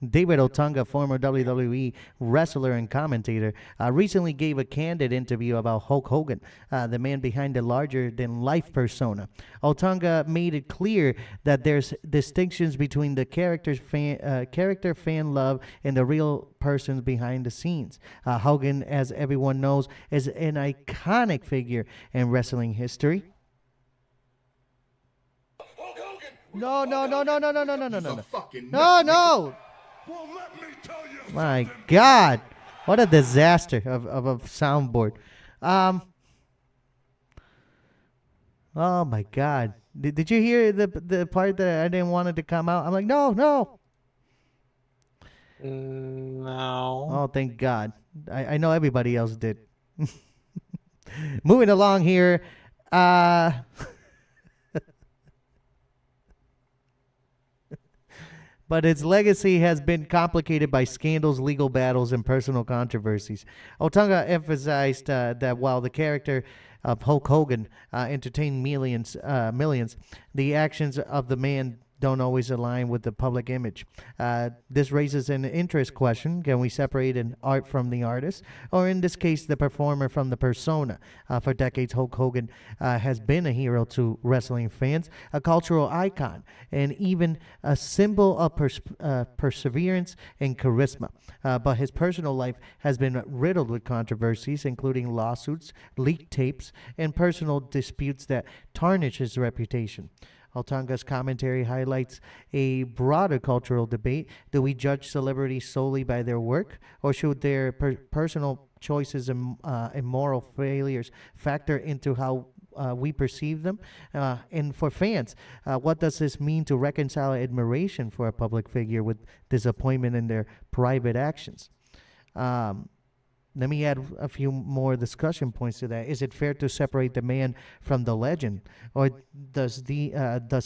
David Otunga, former WWE wrestler and commentator, recently gave a candid interview about Hulk Hogan, the man behind the larger-than-life persona. Otunga made it clear that there's distinctions between the character fan love and the real persons behind the scenes. Hogan, as everyone knows, is an iconic figure in wrestling history. No. Well, let me tell you My God, what a disaster of a soundboard. Oh my God! Did you hear the part that I didn't want it to come out? I'm like, no, no. No. Oh, thank God! I know everybody else did. Moving along here, but its legacy has been complicated by scandals, legal battles, and personal controversies. Otunga emphasized that while the character of Hulk Hogan entertained millions, the actions of the man don't always align with the public image. This raises an interest question. Can we separate an art from the artist? Or in this case, the performer from the persona? For decades, Hulk Hogan has been a hero to wrestling fans, a cultural icon, and even a symbol of perseverance and charisma. But his personal life has been riddled with controversies, including lawsuits, leaked tapes, and personal disputes that tarnish his reputation. Altanga's commentary highlights a broader cultural debate. Do we judge celebrities solely by their work, or should their personal choices and moral failures factor into how we perceive them? And for fans, what does this mean to reconcile admiration for a public figure with disappointment in their private actions? Let me add a few more discussion points to that. Is it fair to separate the man from the legend, or does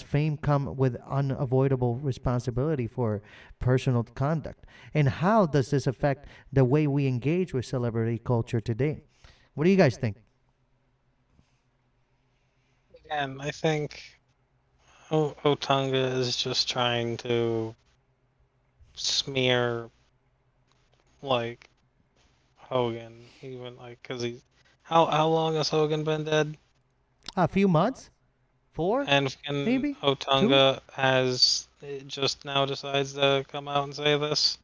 fame come with unavoidable responsibility for personal conduct? And how does this affect the way we engage with celebrity culture today? What do you guys think? Again, I think Otunga is just trying to smear, like, Hogan, even like, cause how long has Hogan been dead? A few months, 4, And maybe 2. Otunga has just now decides to come out and say this.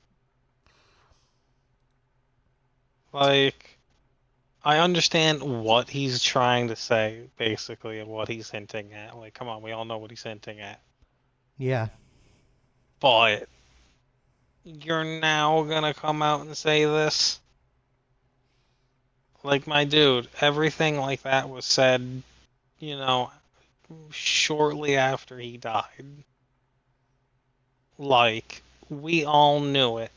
Like, I understand what he's trying to say, basically, and what he's hinting at. Like, come on, we all know what he's hinting at. Yeah. But you're now gonna come out and say this? Like, my dude, everything like that was said, shortly after he died. Like, we all knew it.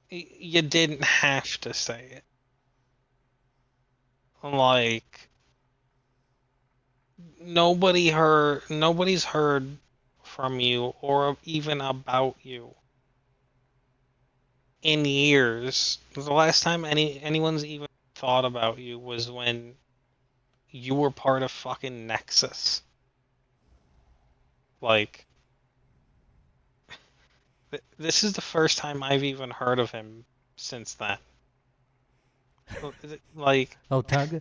You didn't have to say it. Like, nobody's heard from you or even about you in years. The last time anyone's even thought about you was when you were part of fucking Nexus. Like, this is the first time I've even heard of him since then. Like, Otunga?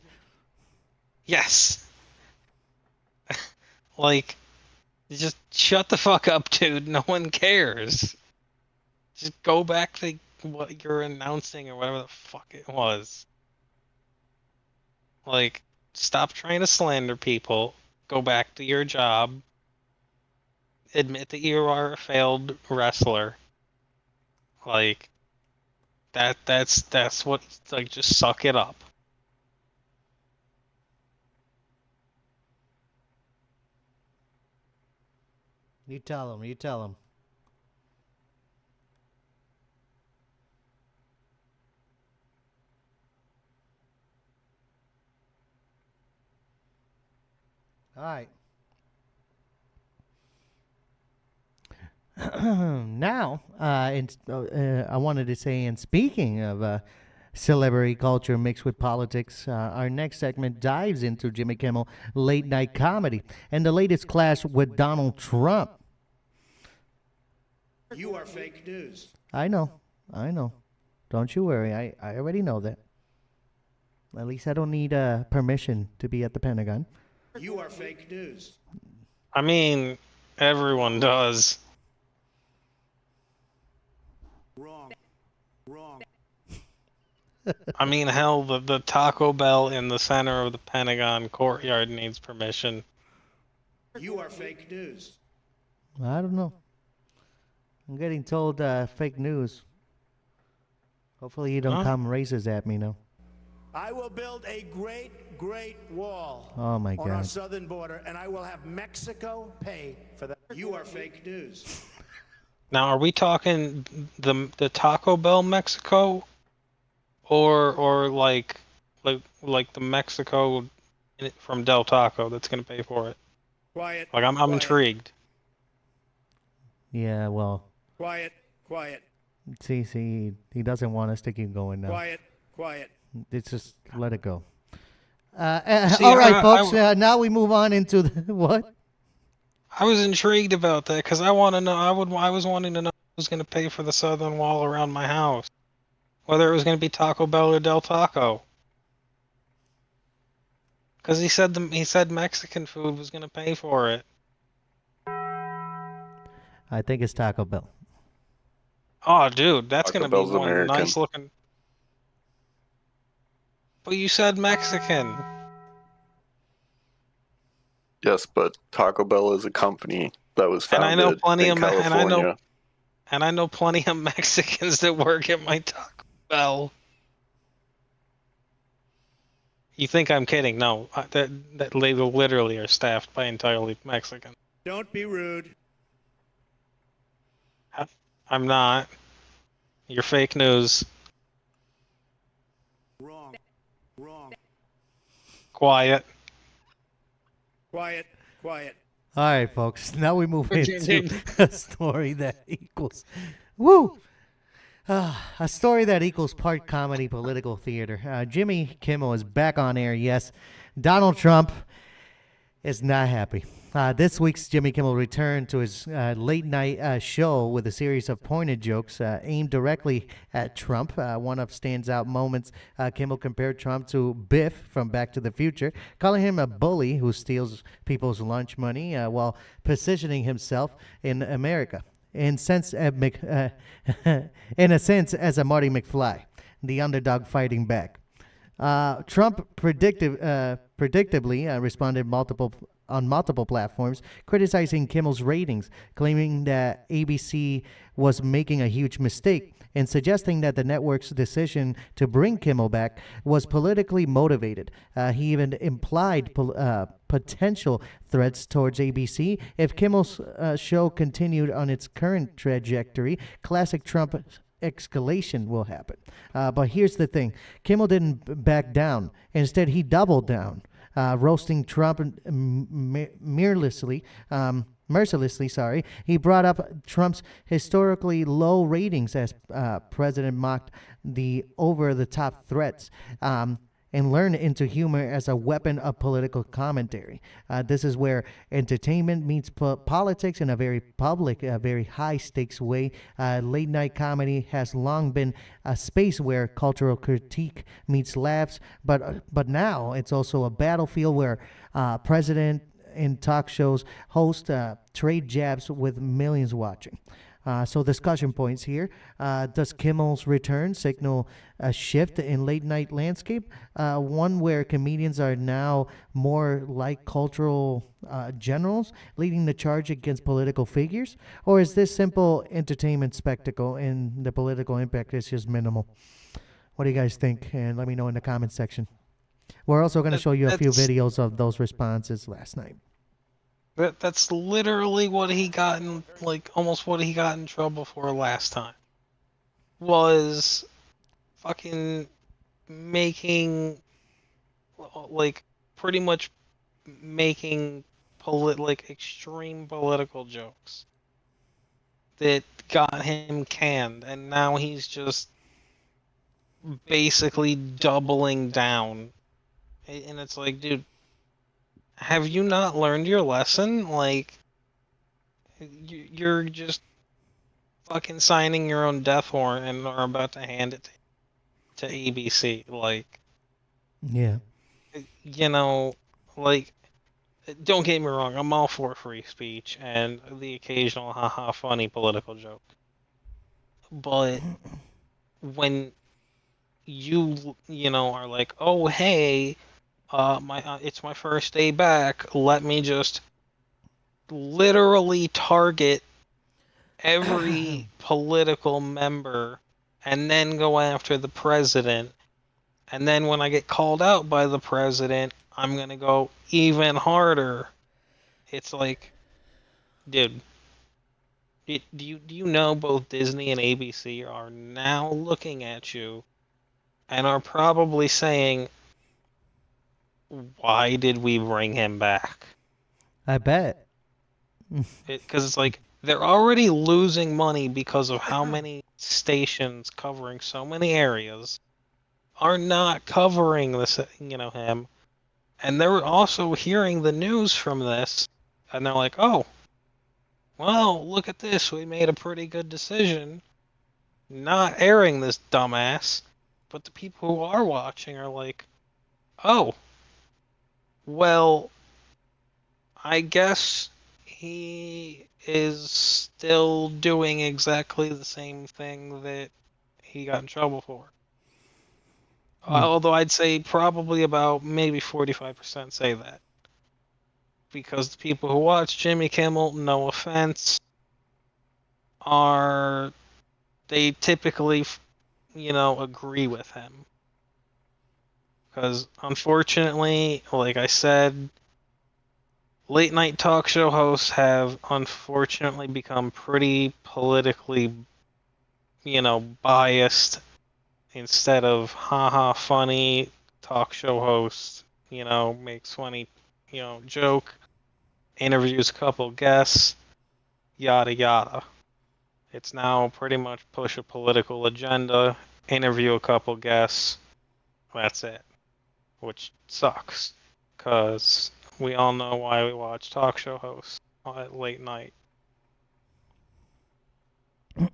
yes. Like, just shut the fuck up, dude. No one cares. Just go back to what you're announcing or whatever the fuck it was. Like, stop trying to slander people. Go back to your job. Admit that you are a failed wrestler. Like, that's what, like, just suck it up. You tell him. You tell him. All right. Now, I wanted to say, and speaking of celebrity culture mixed with politics, our next segment dives into Jimmy Kimmel late night comedy and the latest clash with Donald Trump. You are fake news. I know. Don't you worry. I already know that. At least I don't need permission to be at the Pentagon. You are fake news. I mean, everyone does. Wrong. I mean, hell, the Taco Bell in the center of the Pentagon courtyard needs permission. You are fake news. I don't know. I'm getting told fake news. Hopefully you don't come racist at me now. I will build a great, great wall Oh my on our God. southern border, and I will have Mexico pay for that. You are fake news. Now, are we talking the Taco Bell Mexico, or like the Mexico from Del Taco that's gonna pay for it? Quiet. Like I'm quiet, intrigued. Yeah, well, Quiet. Quiet. see, he doesn't want us to keep going now. Quiet. Quiet. It's just let it go. See, all right, I- folks. Now we move on into the, what? I was intrigued about that because I want to know. I was wanting to know who's gonna pay for the southern wall around my house, whether it was gonna be Taco Bell or Del Taco. Because he said Mexican food was gonna pay for it. I think it's Taco Bell. Oh, dude, that's Taco gonna Bell's be one American. nice looking. But you said Mexican. Yes, but Taco Bell is a company that was And founded I know plenty in of California. and I know plenty of Mexicans that work at my Taco Bell. You think I'm kidding? No, that they literally are staffed by entirely Mexicans. Don't be rude. I'm not. You're fake news. Wrong. Wrong. Quiet. Quiet. Quiet. All right, folks. Now we move Okay, into a story that equals, woo, a story that equals part comedy, political theater. Jimmy Kimmel is back on air. Yes, Donald Trump is not happy. This week's Jimmy Kimmel returned to his late night show with a series of pointed jokes aimed directly at Trump. One of standout moments, Kimmel compared Trump to Biff from Back to the Future, calling him a bully who steals people's lunch money while positioning himself in America. In a sense, as a Marty McFly, the underdog fighting back. Trump predictably responded on multiple platforms, criticizing Kimmel's ratings, claiming that ABC was making a huge mistake, and suggesting that the network's decision to bring Kimmel back was politically motivated. He even implied potential threats towards ABC if Kimmel's show continued on its current trajectory. Classic Trump escalation will happen. But here's the thing. Kimmel didn't back down. Instead, he doubled down, roasting Trump mercilessly. He brought up Trump's historically low ratings as president mocked the over-the-top threats and learned into humor as a weapon of political commentary. This is where entertainment meets politics in a very public, very high-stakes way. Late-night comedy has long been a space where cultural critique meets laughs, but now it's also a battlefield where president in talk shows host trade jabs with millions watching. So discussion points here. Does Kimmel's return signal a shift in late night landscape? One where comedians are now more like cultural generals, leading the charge against political figures? Or is this simple entertainment spectacle and the political impact is just minimal? What do you guys think? And let me know in the comments section. We're also going to show you a few videos of those responses last night. That's literally what he got in, almost what he got in trouble for last time. Was fucking making, pretty much making extreme political jokes that got him canned, and now he's just basically doubling down. And it's like, dude, have you not learned your lesson? You're just fucking signing your own death warrant and are about to hand it to ABC. Yeah. Don't get me wrong, I'm all for free speech and the occasional haha funny political joke. But when you are like, oh hey, it's my first day back, let me just literally target every political member and then go after the president, And then when I get called out by the president, I'm going to go even harder. It's like, dude, do you know both Disney and ABC are now looking at you and are probably saying, why did we bring him back? I bet. Because it's like, they're already losing money because of how many stations covering so many areas are not covering this, him. And they're also hearing the news from this, and they're like, oh, well, look at this. We made a pretty good decision not airing this dumbass. But the people who are watching are like, oh, well, I guess he is still doing exactly the same thing that he got in trouble for. Although I'd say probably about maybe 45% say that. Because the people who watch Jimmy Kimmel, no offense, they typically, agree with him. Because unfortunately, like I said, late night talk show hosts have unfortunately become pretty politically, biased instead of haha funny talk show host, makes funny, joke, interviews a couple guests, yada yada. It's now pretty much push a political agenda, interview a couple guests, that's it. Which sucks, because we all know why we watch talk show hosts at late night.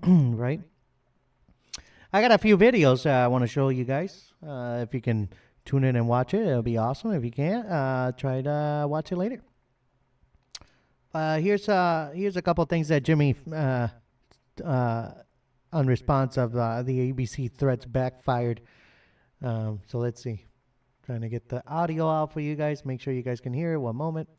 Right. I got a few videos I want to show you guys. If you can tune in and watch it, it'll be awesome. If you can't, try to watch it later. Here's a couple things that Jimmy, on response of the ABC threats backfired. So let's see. Trying to get the audio out for you guys. Make sure you guys can hear it. One moment.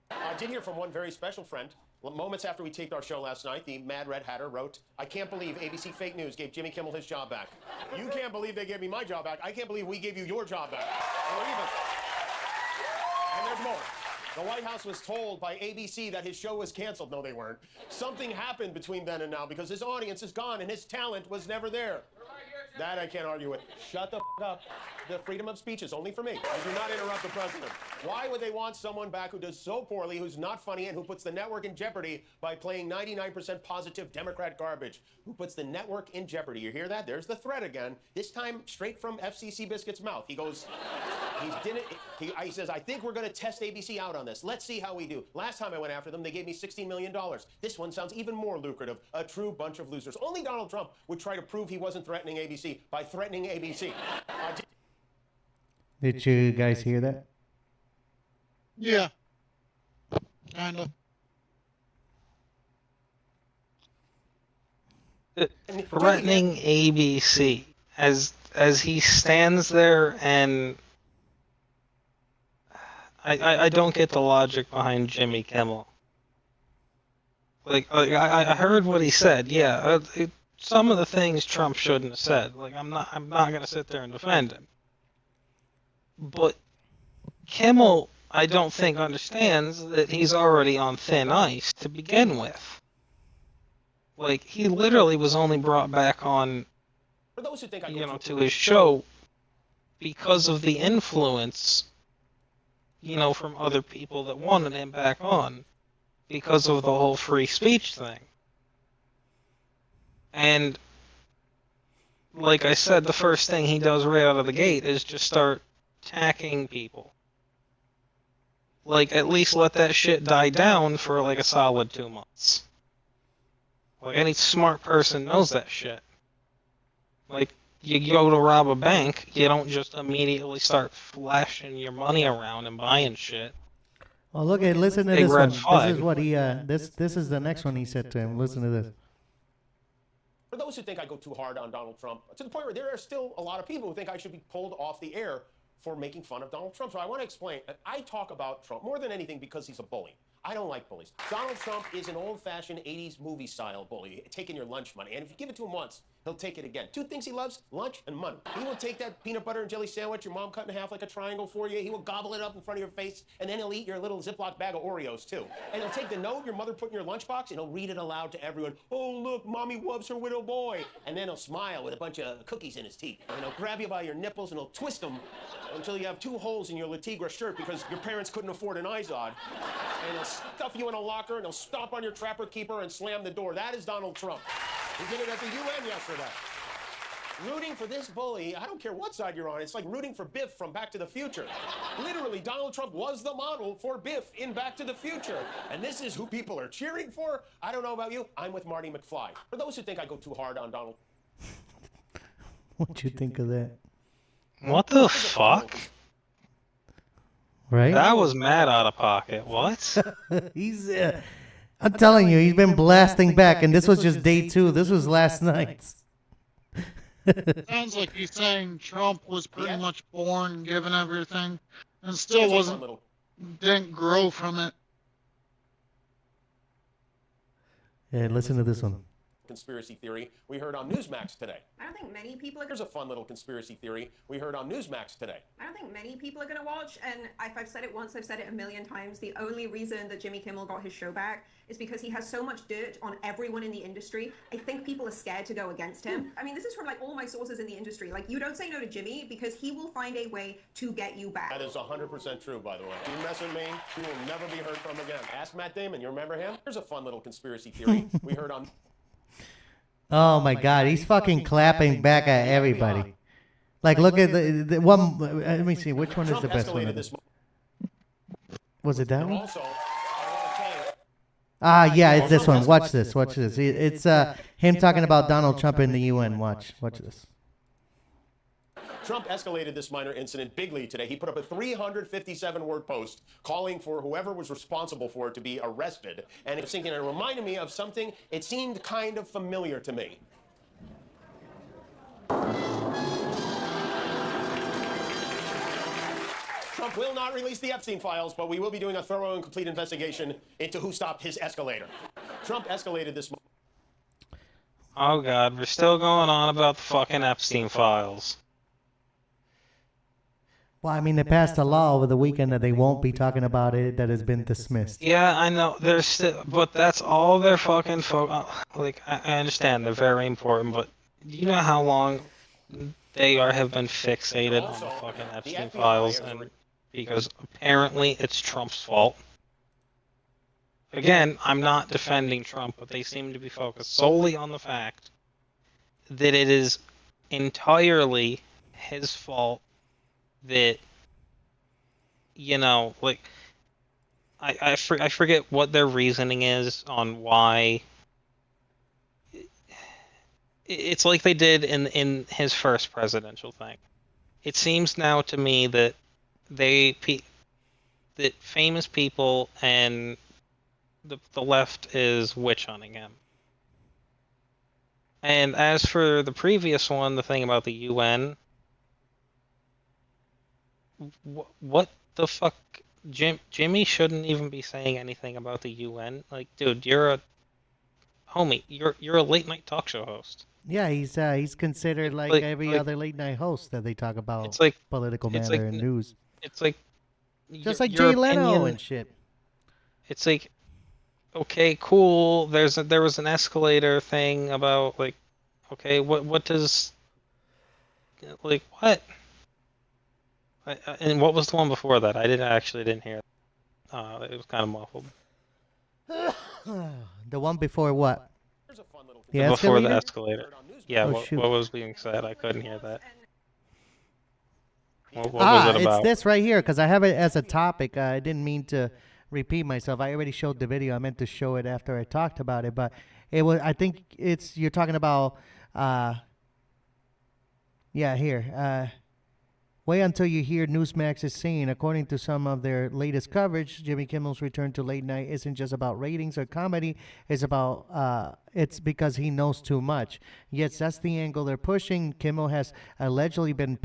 I did hear from one very special friend. Moments after we taped our show last night, the Mad Red Hatter wrote, I can't believe ABC Fake News gave Jimmy Kimmel his job back. You can't believe they gave me my job back. I can't believe we gave you your job back. We're even. And there's more. The White House was told by ABC that his show was canceled. No, they weren't. Something happened between then and now because his audience is gone and his talent was never there. That I can't argue with. Shut the up. The freedom of speech is only for me. I do not interrupt the president. Why would they want someone back who does so poorly, who's not funny, and who puts the network in jeopardy by playing 99% positive Democrat garbage? Who puts the network in jeopardy? You hear that? There's the threat again. This time straight from FCC Biscuit's mouth. He goes, he says, I think we're going to test ABC out on this. Let's see how we do. Last time I went after them, they gave me $16 million. This one sounds even more lucrative. A true bunch of losers. Only Donald Trump would try to prove he wasn't threatening ABC by threatening ABC. Did you guys hear that? Yeah. Kinda. Threatening ABC as he stands there, and I don't get the logic behind Jimmy Kimmel. Like I heard what he said. Yeah, some of the things Trump shouldn't have said. Like I'm not gonna sit there and defend him. But Kimmel, I don't think understands that he's already on thin ice to begin with. Like he literally was only brought back on, For those who think I to his show because of the influence, from other people that wanted him back on because of the whole free speech thing. And like I said, the first thing he does right out of the gate is just start attacking people. Like, at least let that shit die down for like a solid 2 months. Like, any smart person knows that shit. Like, you go to rob a bank, you don't just immediately start flashing your money around and buying shit. Well, listen to Big this red one. flag. This is what he, this is the next one he said to him. Listen to this. For those who think I go too hard on Donald Trump, to the point where there are still a lot of people who think I should be pulled off the air for making fun of Donald Trump. So I want to explain. I talk about Trump more than anything because he's a bully. I don't like bullies. Donald Trump is an old-fashioned 80s movie-style bully, taking your lunch money. And if you give it to him once, he'll take it again. Two things he loves, lunch and money. He will take that peanut butter and jelly sandwich your mom cut in half like a triangle for you. He will gobble it up in front of your face, and then he'll eat your little Ziploc bag of Oreos, too. And he'll take the note your mother put in your lunchbox, and he'll read it aloud to everyone. Oh, look, Mommy loves her widow boy. And then he'll smile with a bunch of cookies in his teeth. And he'll grab you by your nipples, and he'll twist them until you have 2 holes in your Latigra shirt because your parents couldn't afford an Izod. And he'll stuff you in a locker, and he'll stomp on your trapper keeper and slam the door. That is Donald Trump. He did it at the UN yesterday. Rooting for this bully, I don't care what side you're on, it's like rooting for Biff from Back to the Future. Literally, Donald Trump was the model for Biff in Back to the Future. And this is who people are cheering for? I don't know about you, I'm with Marty McFly. For those who think I go too hard on Donald. What'd you think of that? What the fuck? Right? That was mad out of pocket. What? He's, I'm telling you, he's been blasting back, and this was just day 2. This was last night. Sounds like he's saying Trump was pretty much born, given everything, and still didn't grow from it. Yeah, listen to this one. Conspiracy theory we heard on Newsmax today. I don't think many people are. Here's a fun little conspiracy theory we heard on Newsmax today. I don't think many people are going to watch, and if I've said it once, I've said it a million times. The only reason that Jimmy Kimmel got his show back is because he has so much dirt on everyone in the industry. I think people are scared to go against him. I mean, this is from like all my sources in the industry. Like, you don't say no to Jimmy because he will find a way to get you back. That is 100% true, by the way. You mess with me, you will never be heard from again. Ask Matt Damon, you remember him? Here's a fun little conspiracy theory we heard on. Oh my God, he's fucking clapping back at everybody. Like, look at the one. Let me see, which one is the best one? Was it that one? Yeah, it's this one. Watch this. Watch this. It's him talking about Donald Trump in the UN. Watch this. Trump escalated this minor incident bigly today. He put up a 357-word post calling for whoever was responsible for it to be arrested. And it was thinking, it reminded me of something. It seemed kind of familiar to me. Trump will not release the Epstein files, but we will be doing a thorough and complete investigation into who stopped his escalator. Trump escalated this. Oh God, we're still going on about the fucking Epstein files. Well, I mean, they passed a law over the weekend that they won't be talking about it, that has been dismissed. Yeah, I know. There's still, but that's all they're fucking like, I understand they're very important, but you know how long they have been fixated on the fucking Epstein files, and because apparently it's Trump's fault. Again, I'm not defending Trump, but they seem to be focused solely on the fact that it is entirely his fault. That, you know, like, I forget what their reasoning is on why. It's like they did in his first presidential thing. It seems now to me that that famous people and the left is witch hunting him. And as for the previous one, the thing about the UN. What the fuck? Jimmy shouldn't even be saying anything about the UN. Like, dude, you're a homie. You're a late night talk show host. Yeah, he's considered like every other late night host that they talk about. It's like political matter and news. It's like just like Jay Leno and shit. It's like, okay, cool. There was an escalator thing about like, okay, what does like what? And what was the one before that? I didn't hear. It was kind of muffled. The one before what? Before the escalator. Yeah, Oh, what was being said? I couldn't hear that. What was it about? It's this right here, because I have it as a topic. I didn't mean to repeat myself. I already showed the video. I meant to show it after I talked about it, but it was. I think you're talking about. Yeah, here. Wait until you hear Newsmax is saying, according to some of their latest coverage, Jimmy Kimmel's return to late night isn't just about ratings or comedy. It's about, it's because he knows too much. Yes, that's the angle they're pushing. Kimmel has allegedly been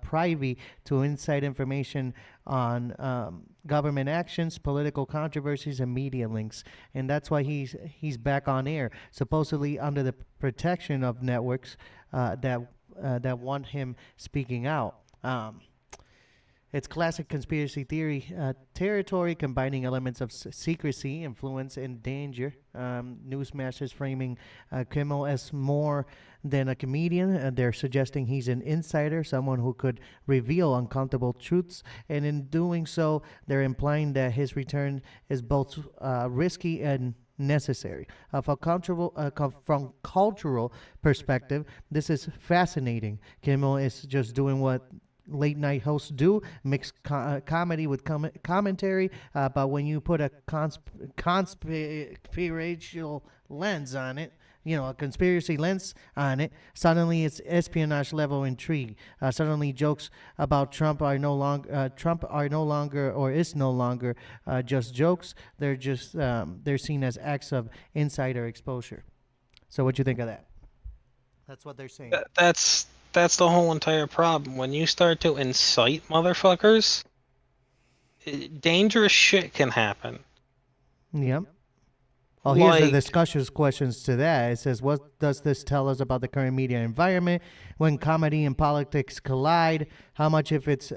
privy to inside information on government actions, political controversies, and media links. And that's why he's back on air, supposedly under the protection of networks that want him speaking out. It's classic conspiracy theory territory, combining elements of secrecy, influence, and danger. Newsmasters framing Kimmel as more than a comedian. They're suggesting he's an insider, someone who could reveal uncomfortable truths. And in doing so, they're implying that his return is both risky and necessary. From cultural perspective, this is fascinating. Kimmel is just doing what late night hosts do, mix comedy with commentary, but when you put a conspiratorial lens on it, a conspiracy lens on it, suddenly it's espionage level intrigue. Suddenly jokes about Trump are no longer just jokes. They're seen as acts of insider exposure. So what do you think of that? That's what they're saying. That's the whole entire problem. When you start to incite motherfuckers, dangerous shit can happen. Yep. Oh, here's the discussion questions to that. It says, what does this tell us about the current media environment when comedy and politics collide? How much of it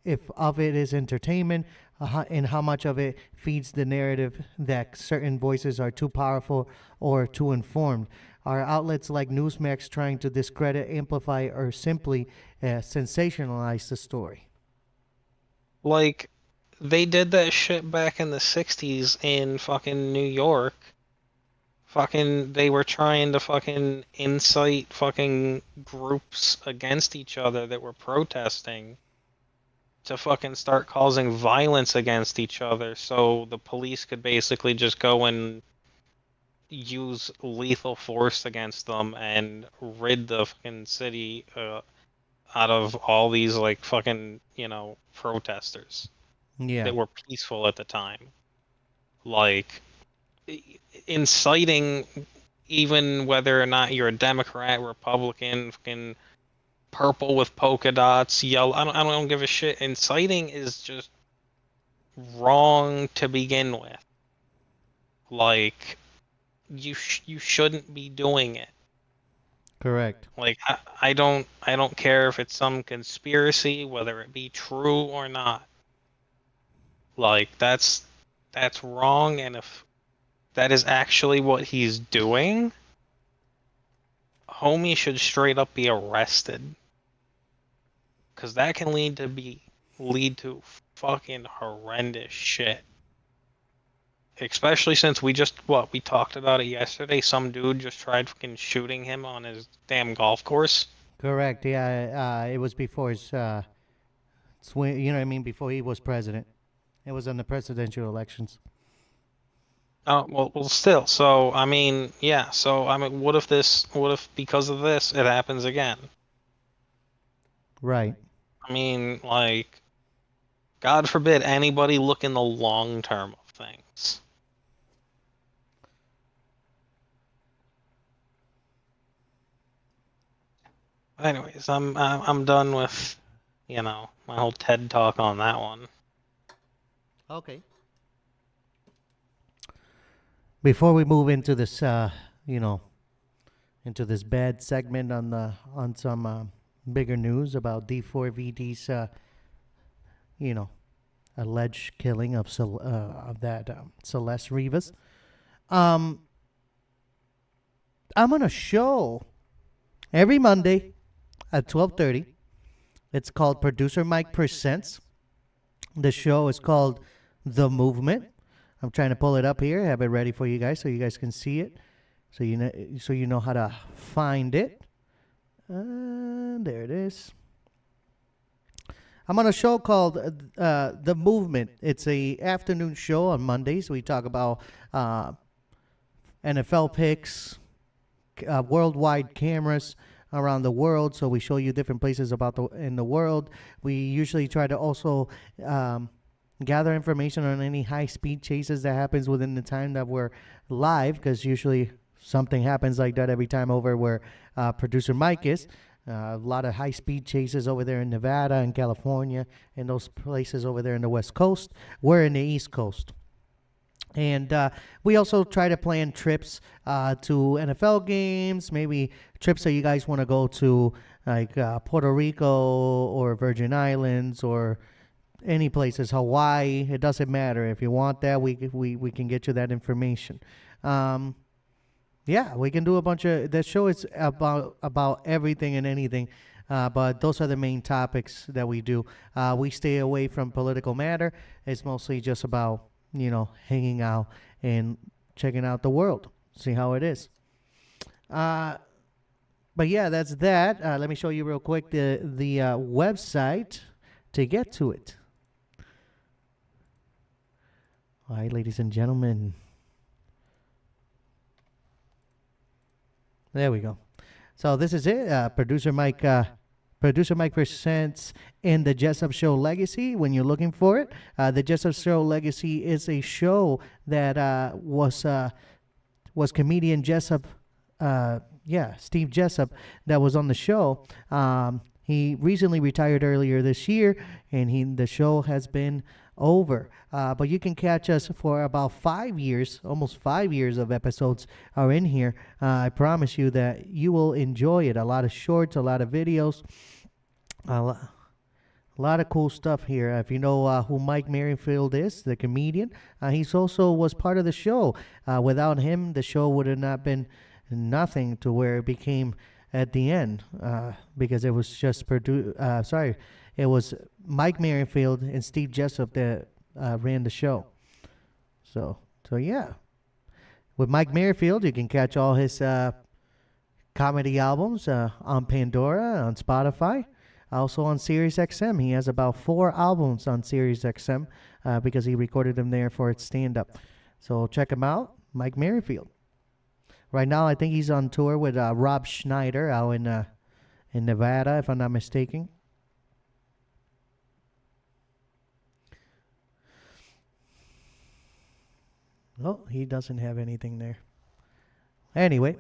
is entertainment, and how much of it feeds the narrative that certain voices are too powerful or too informed? Are outlets like Newsmax trying to discredit, amplify, or simply sensationalize the story? Like, they did that shit back in the 60s in fucking New York. They were trying to fucking incite fucking groups against each other that were protesting to fucking start causing violence against each other, so the police could basically just go and use lethal force against them and rid the fucking city out of all these like fucking protesters that were peaceful at the time. Like, inciting, even whether or not you're a Democrat, Republican, fucking purple with polka dots, yellow, I don't give a shit. Inciting is just wrong to begin with. Like, you shouldn't be doing it. Correct. Like, I don't care if it's some conspiracy, whether it be true or not. Like, that's wrong, and if that is actually what he's doing, homie should straight up be arrested. Cause that can lead to fucking horrendous shit. Especially since we talked about it yesterday. Some dude just tried fucking shooting him on his damn golf course. Correct. Yeah. It was before his swing. You know what I mean? Before he was president. It was in the presidential elections. Oh well, still. So I mean, yeah. So I mean, what if because of this it happens again? Right. I mean, like, God forbid anybody look in the long term of things. Anyways, I'm done with, my whole TED talk on that one. Okay. Before we move into this, into this bad segment on some bigger news about D4VD's, alleged killing of Celeste Rivas, I'm on a show every Monday at 12:30. It's called Producer Mike Presents. The show is called The Movement. I'm trying to pull it up here, have it ready for you guys so you guys can see it, so you know how to find it. There it is. I'm on a show called The Movement. It's a afternoon show on Mondays. We talk about NFL picks, worldwide cameras around the world. So we show you different places in the world. We usually try to also gather information on any high-speed chases that happens within the time that we're live, because usually something happens like that every time over where producer Mike is. A lot of high-speed chases over there in Nevada and California and those places over there in the West Coast. We're in the East Coast. And we also try to plan trips to NFL games, maybe trips that you guys want to go to, like Puerto Rico or Virgin Islands or any places, Hawaii. It doesn't matter. If you want that, we can get you that information. Yeah, we can do a bunch of. The show is about everything and anything, but those are the main topics that we do. We stay away from political matter. It's mostly just about hanging out and checking out the world, see how it is. But yeah, that's that. Let me show you real quick the website to get to it. All right, ladies and gentlemen. There we go. So this is it. Producer Mike presents in the Jessup Show Legacy. When you're looking for it, the Jessup Show Legacy is a show that was comedian Jessup, Steve Jessup, that was on the show. He recently retired earlier this year, and the show has been over. But you can catch us for about 5 years, almost 5 years of episodes are in here. I promise you that you will enjoy it. A lot of shorts, a lot of videos, a lot of cool stuff here. If you know who Mike Merrifield is, the comedian, he's also was part of the show. Without him, the show would have not been nothing to where it became at the end, because it was just it was Mike Merrifield and Steve Jessup that ran the show. So yeah. With Mike Merrifield, you can catch all his comedy albums on Pandora, on Spotify, also on Sirius XM. He has about 4 albums on Sirius XM because he recorded them there for its stand-up. So check him out, Mike Merrifield. Right now, I think he's on tour with Rob Schneider out in Nevada, if I'm not mistaken. Oh, he doesn't have anything there. Anyway.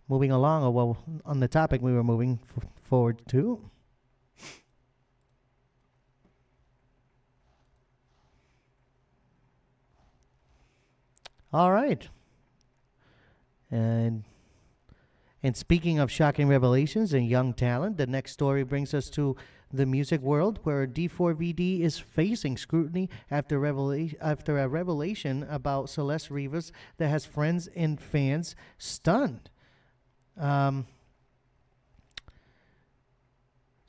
Moving along, well, on the topic we were moving forward to. All right. And speaking of shocking revelations and young talent, the next story brings us to the music world, where D4VD is facing scrutiny after a revelation about Celeste Rivas that has friends and fans stunned. So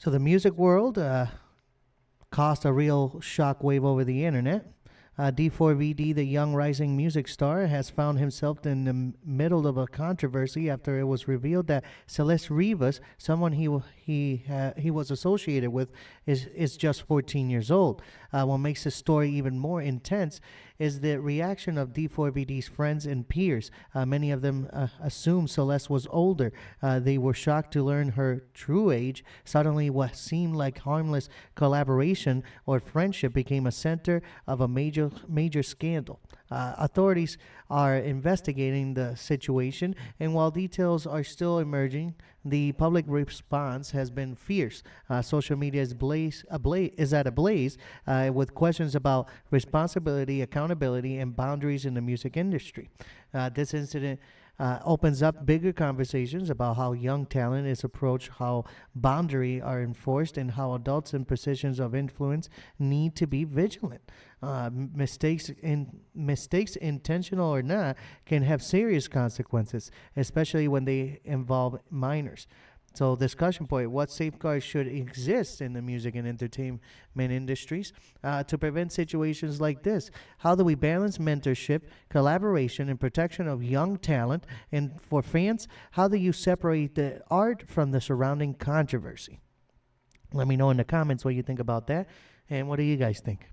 the music world caused a real shockwave over the internet. D4VD, the young rising music star, has found himself in the middle of a controversy after it was revealed that Celeste Rivas, someone he was associated with, is just 14 years old. What makes the story even more intense is the reaction of D4VD's friends and peers. Many of them assumed Celeste was older. They were shocked to learn her true age. Suddenly, what seemed like harmless collaboration or friendship became a center of a major scandal. Authorities are investigating the situation, and while details are still emerging, the public response has been fierce. Social media is at a blaze with questions about responsibility, accountability, and boundaries in the music industry. This incident opens up bigger conversations about how young talent is approached, how boundaries are enforced, and how adults in positions of influence need to be vigilant. Mistakes, intentional or not, can have serious consequences, especially when they involve minors. So, discussion point: what safeguards should exist in the music and entertainment industries to prevent situations like this? How do we balance mentorship, collaboration, and protection of young talent? And for fans, how do you separate the art from the surrounding controversy? Let me know in the comments what you think about that, and what do you guys think?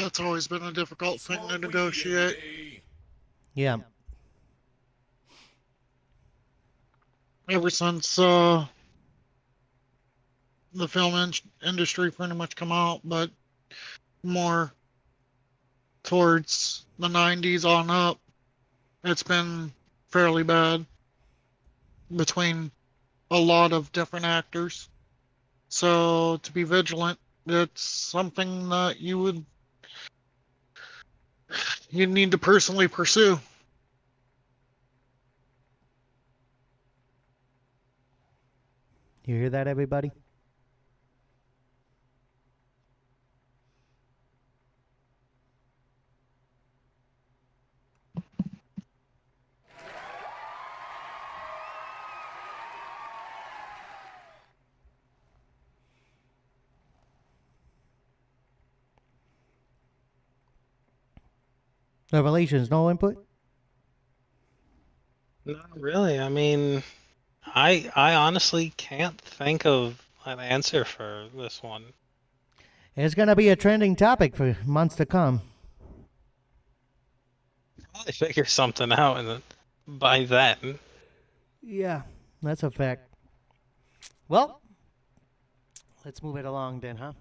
That's always been a difficult thing to negotiate. Yeah. Ever since the film industry pretty much come out, but more towards the 90s on up, it's been fairly bad between a lot of different actors. So to be vigilant, it's something that you need to personally pursue. You hear that, everybody? Revelations, no input? Not really. I mean, I honestly can't think of an answer for this one. It's going to be a trending topic for months to come. Probably figure something out by then. Yeah, that's a fact. Well, let's move it along then, huh?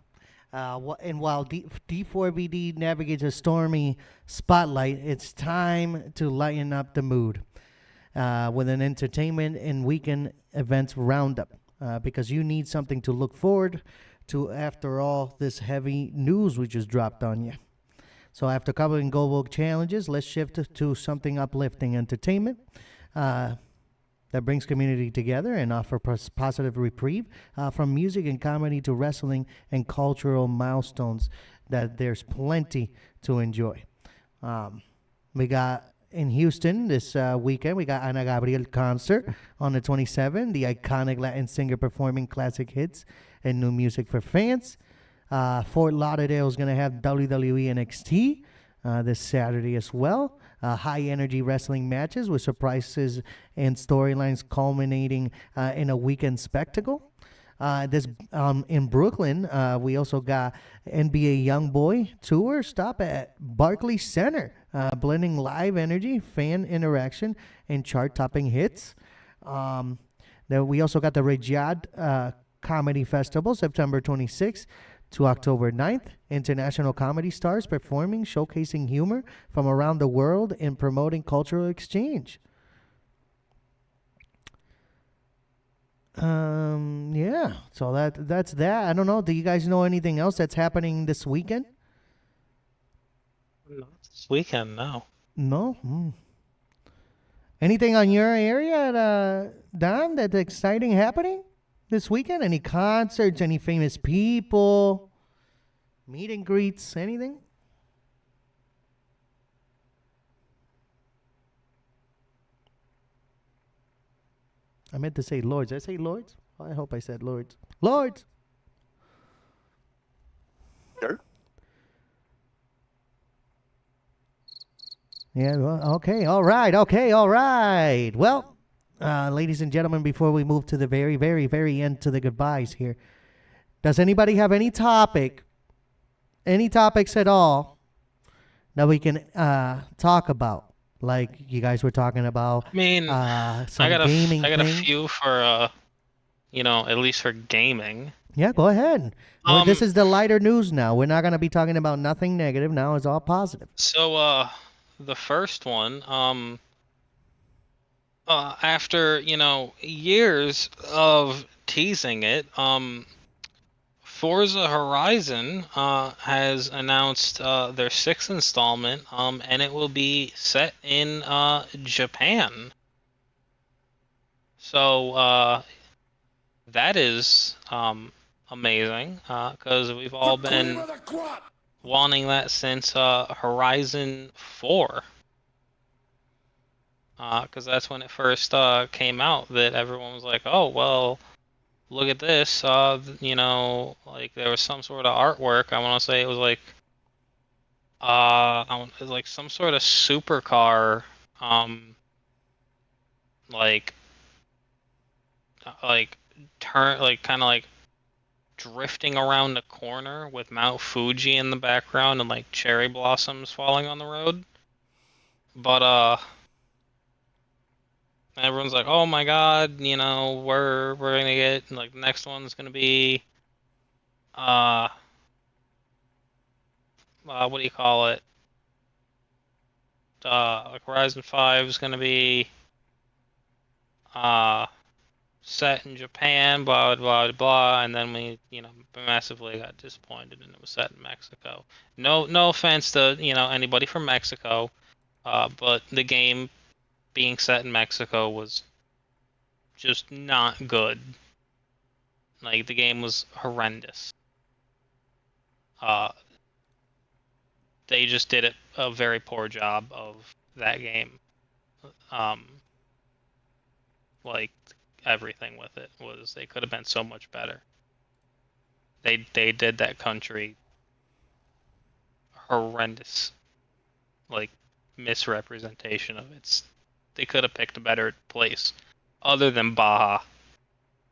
And while D4BD navigates a stormy spotlight, it's time to lighten up the mood with an entertainment and weekend events roundup because you need something to look forward to after all this heavy news we just dropped on you. So after covering global challenges, let's shift to something uplifting entertainment that brings community together and offer positive reprieve from music and comedy to wrestling and cultural milestones that there's plenty to enjoy. We got in Houston this weekend, we got Ana Gabriel concert on the 27th, the iconic Latin singer performing classic hits and new music for fans. Fort Lauderdale is going to have WWE NXT this Saturday as well. High-energy wrestling matches with surprises and storylines culminating in a weekend spectacle. In Brooklyn, we also got NBA YoungBoy Tour stop at Barclays Center, blending live energy, fan interaction, and chart-topping hits. Then we also got the Riyadh Comedy Festival, September 26th to October 9th. International comedy stars performing, showcasing humor from around the world and promoting cultural exchange. Yeah, so that's that. I don't know. Do you guys know anything else that's happening this weekend? Not this weekend, no. No? Anything on your area, Don, that's exciting happening this weekend? Any concerts, any famous people, meet and greets, anything? I meant to say Lords. Did I say Lords? I hope I said Lords. Lords! Sure. Yeah, well, okay, all right. Well, ladies and gentlemen, before we move to the very, very, very end to the goodbyes here, does anybody have any topics at all that we can talk about? Like you guys were talking about. I mean, some I got gaming a few for at least for gaming. Yeah, go ahead. Well, this is the lighter news now. We're not going to be talking about nothing negative. Now it's all positive. So, the first one, after, years of teasing it, Forza Horizon has announced their sixth installment, and it will be set in Japan. So that is amazing, because we've all been wanting that since Horizon 4. Because that's when it first came out, that everyone was like, oh, well, look at this, like there was some sort of artwork. I want to say it was like, it was like some sort of supercar, like kind of like drifting around a corner with Mount Fuji in the background and like cherry blossoms falling on the road. But everyone's like, "Oh my God, you know, we're gonna get like the next one's gonna be what do you call it? Like Horizon 5 is gonna be set in Japan, blah blah blah, and then we, massively got disappointed, and it was set in Mexico. No offense to anybody from Mexico, but the game being set in Mexico was just not good. Like the game was horrendous. They just did a very poor job of that game. Like everything with it was, they could have been so much better. They did that country horrendous, like misrepresentation of its. They could have picked a better place, other than Baja,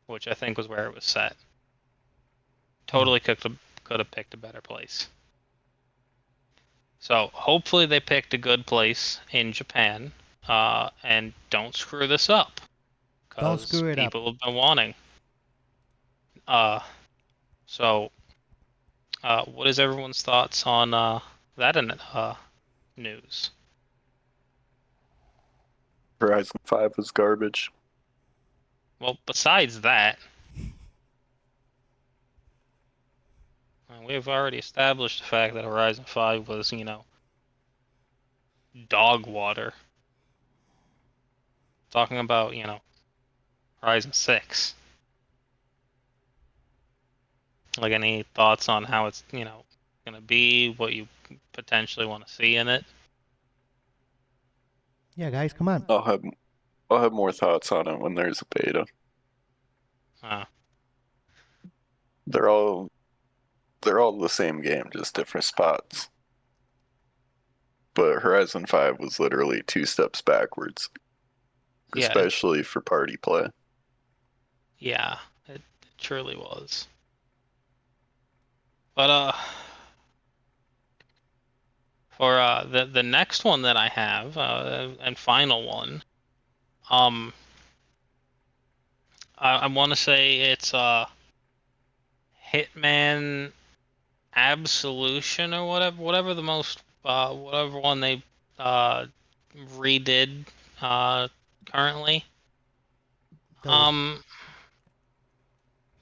which I think was where it was set. Totally could have picked a better place. So hopefully they picked a good place in Japan, and don't screw this up. Don't screw it up. People have been wanting. So, what is everyone's thoughts on that news? Horizon 5 was garbage. Well, besides that, we've already established the fact that Horizon 5 was, dog water. Talking about, Horizon 6. Like, any thoughts on how it's, gonna be, what you potentially want to see in it? Yeah, guys, come on. I'll have more thoughts on it when there's a beta. They're all the same game, just different spots. But Horizon 5 was literally 2 steps backwards. Yeah. Especially for party play. Yeah, it truly was. But for the next one that I have, and final one, I want to say it's Hitman Absolution or whatever the most whatever one they redid currently.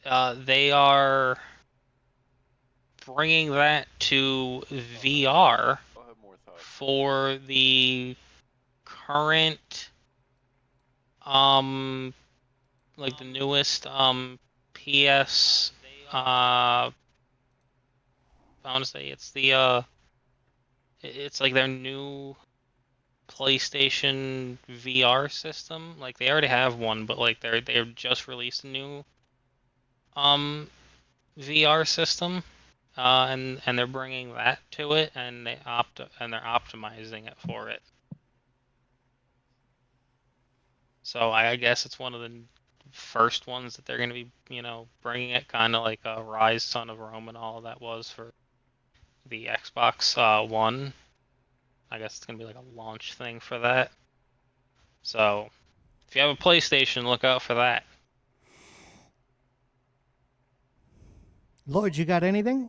They are bringing that to VR for the current like the newest PS I want to say it's the it's like their new PlayStation VR system. Like they already have one, but like they've just released a new VR system, and they're bringing that to it, and they're optimizing it for it. So I guess it's one of the first ones that they're going to be, bringing it, kind of like Rise, Son of Rome, and all that was for the Xbox One. I guess it's going to be like a launch thing for that. So if you have a PlayStation, look out for that. Lord, you got anything?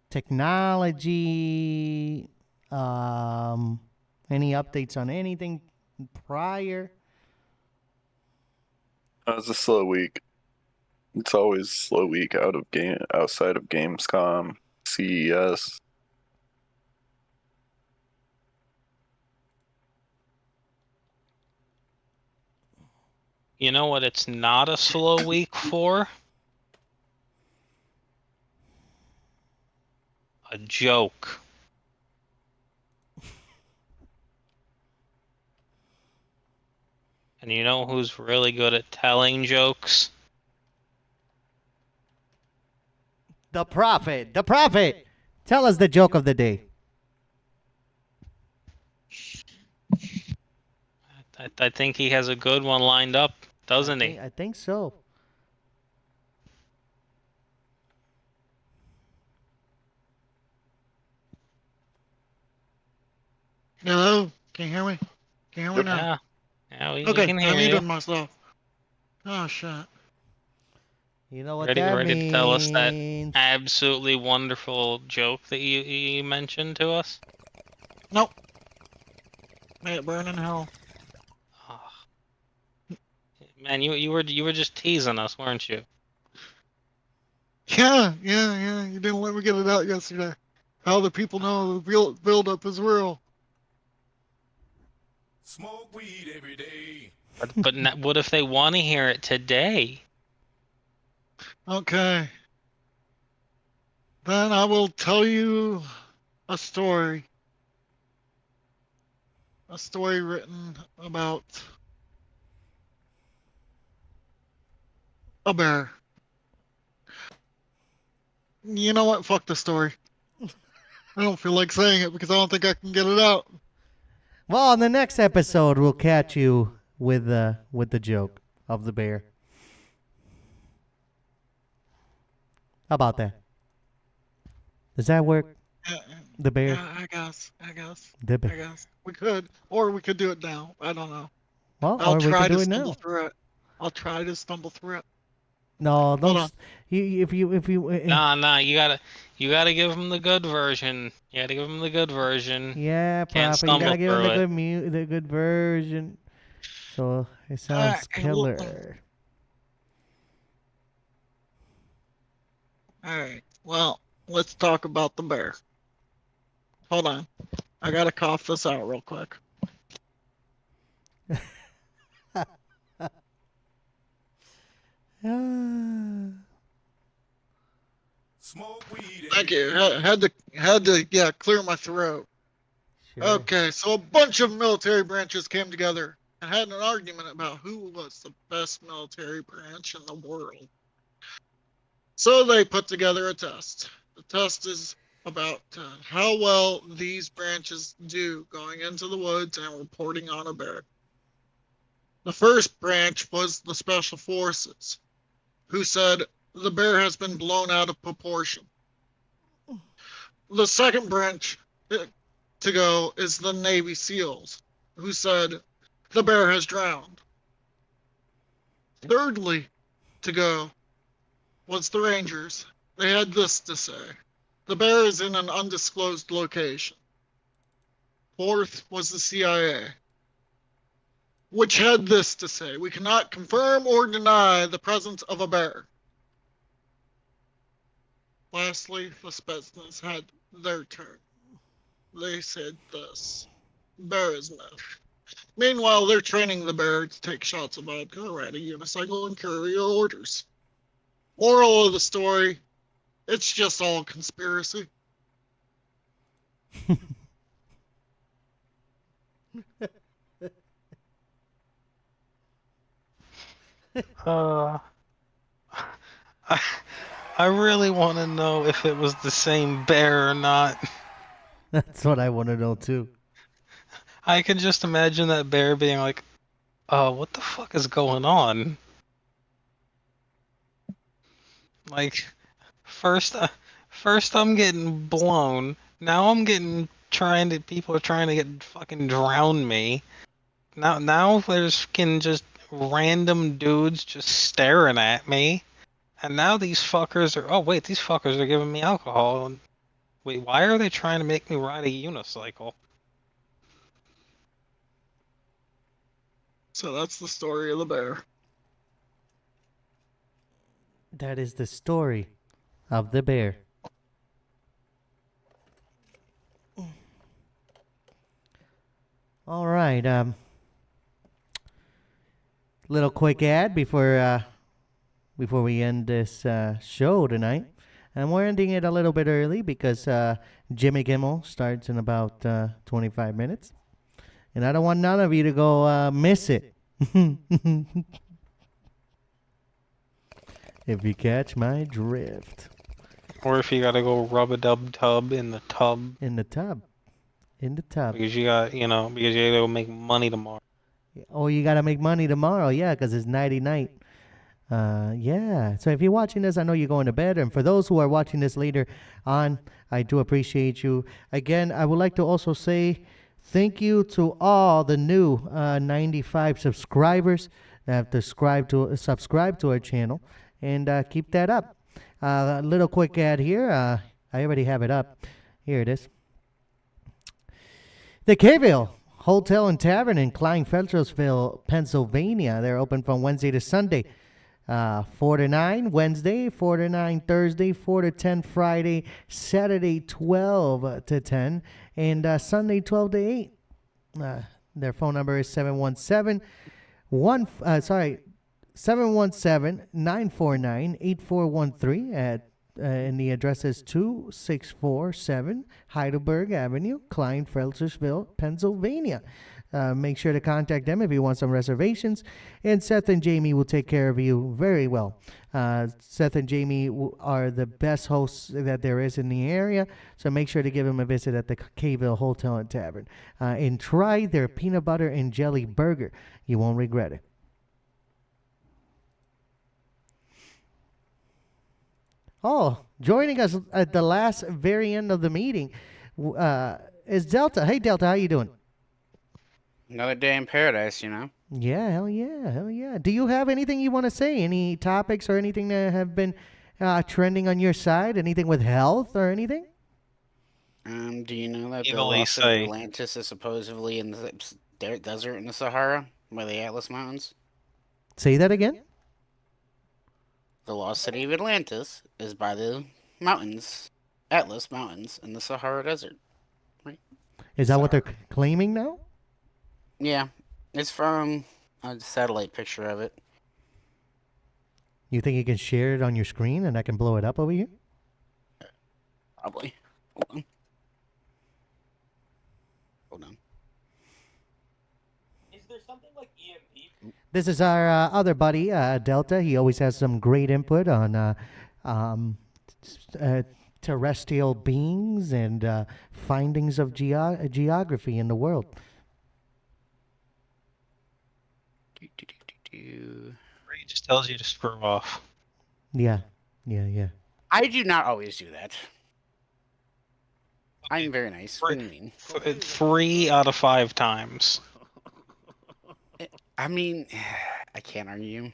Technology, any updates on anything prior? It was a slow week. It's always a slow week outside of Gamescom, CES. You know what it's not a slow week for? A joke. And you know who's really good at telling jokes? The Prophet. The Prophet. Tell us the joke of the day. I think he has a good one lined up, doesn't he? I think so. Hello? Can you hear me? Can you hear me now? Yeah. Yeah, we Okay, can I hear muted you. myself. Oh, shit. You know what Ready, that ready to tell us that means? absolutely wonderful joke that you mentioned to us? Nope. May it burn in hell. Oh. Man, you were just teasing us, weren't you? Yeah. You didn't let me get it out yesterday. How the people know the build-up is real. Smoke weed every day. But what if they want to hear it today? Okay. Then I will tell you a story. A story written about a bear. You know what? Fuck the story. I don't feel like saying it because I don't think I can get it out. Well, on the next episode, we'll catch you with the joke of the bear. How about that? Does that work? The bear. Yeah, I guess. The I bear. guess. We could. Or we could do it now. I don't know. Well, I'll or we try could do to it stumble now. through it. I'll try to stumble through it. No, don't. Hold on. If you. Nah, you gotta give him the good version. You gotta give him the good version. Yeah, Can't Prophet. You gotta stumble give him the through good the good version. So it sounds killer. Alright. Well, let's talk about the bear. Hold on. I gotta cough this out real quick. Smoke weed. Thank you. Had to clear my throat. Sure. Okay, so a bunch of military branches came together and had an argument about who was the best military branch in the world. So they put together a test. The test is about how well these branches do going into the woods and reporting on a bear. The first branch was the Special Forces, who said the bear has been blown out of proportion. The second branch to go is the Navy SEALs, who said the bear has drowned. Thirdly to go was the Rangers. They had this to say: the bear is in an undisclosed location. Fourth was the CIA, which had this to say: we cannot confirm or deny the presence of a bear. Lastly, the Spetsnaz had their turn. They said this: bear is myth. Meanwhile, they're training the bear to take shots of vodka, ride a unicycle, and carry orders. Moral of the story: it's just all conspiracy. I really want to know if it was the same bear or not. That's what I want to know too. I can just imagine that bear being like, what the fuck is going on? Like, first I'm getting blown. Now I'm getting people are trying to get fucking drown me. Now there's fucking just random dudes just staring at me. And now these fuckers are giving me alcohol. Wait, why are they trying to make me ride a unicycle? So that's the story of the bear. That is the story of the bear. All right. Little quick ad before we end this show tonight. And we're ending it a little bit early because Jimmy Kimmel starts in about 25 minutes. And I don't want none of you to go miss it. If you catch my drift. Or if you gotta go rub-a-dub-tub in the tub. In the tub. In the tub. Because you gotta go make money tomorrow. Oh, you got to make money tomorrow. Yeah, because it's nighty night. Yeah. So if you're watching this, I know you're going to bed. And for those who are watching this later on, I do appreciate you. Again, I would like to also say thank you to all the new 95 subscribers that have subscribed to our channel, and keep that up. A little quick ad here. I already have it up. Here it is. The Kville Hotel and Tavern in Klein-Feltersville, Pennsylvania. They're open from Wednesday to Sunday. 4 to 9 Wednesday, 4 to 9 Thursday, 4 to 10 Friday, Saturday 12 to 10, and Sunday 12 to 8. Their phone number is 717-949-8413 and the address is 2647 Heidelberg Avenue, Klein-Feltersville, Pennsylvania. Make sure to contact them if you want some reservations, and Seth and Jamie will take care of you very well. Seth and Jamie are the best hosts that there is in the area, so make sure to give them a visit at the Kville Hotel and Tavern. And try their peanut butter and jelly burger. You won't regret it. Oh, joining us at the very end of the meeting is Delta. Hey, Delta, how you doing? Another day in paradise, you know? Yeah, hell yeah, hell yeah. Do you have anything you want to say? Any topics or anything that have been trending on your side? Anything with health or anything? Do you know that the lost city of Atlantis is supposedly in the desert in the Sahara by the Atlas Mountains? Say that again? The lost city of Atlantis is by the mountains, Atlas Mountains in the Sahara Desert. Right? Is that what they're claiming now? Yeah, it's from a satellite picture of it. You think you can share it on your screen and I can blow it up over here? Probably. Hold on. Hold on. Is there something like EMP? This is our other buddy, Delta. He always has some great input on terrestrial beings and findings of geography in the world. He just tells you to screw off. Yeah. I do not always do that. I'm very nice. What do you mean? 3 out of 5 times. I mean, I can't argue.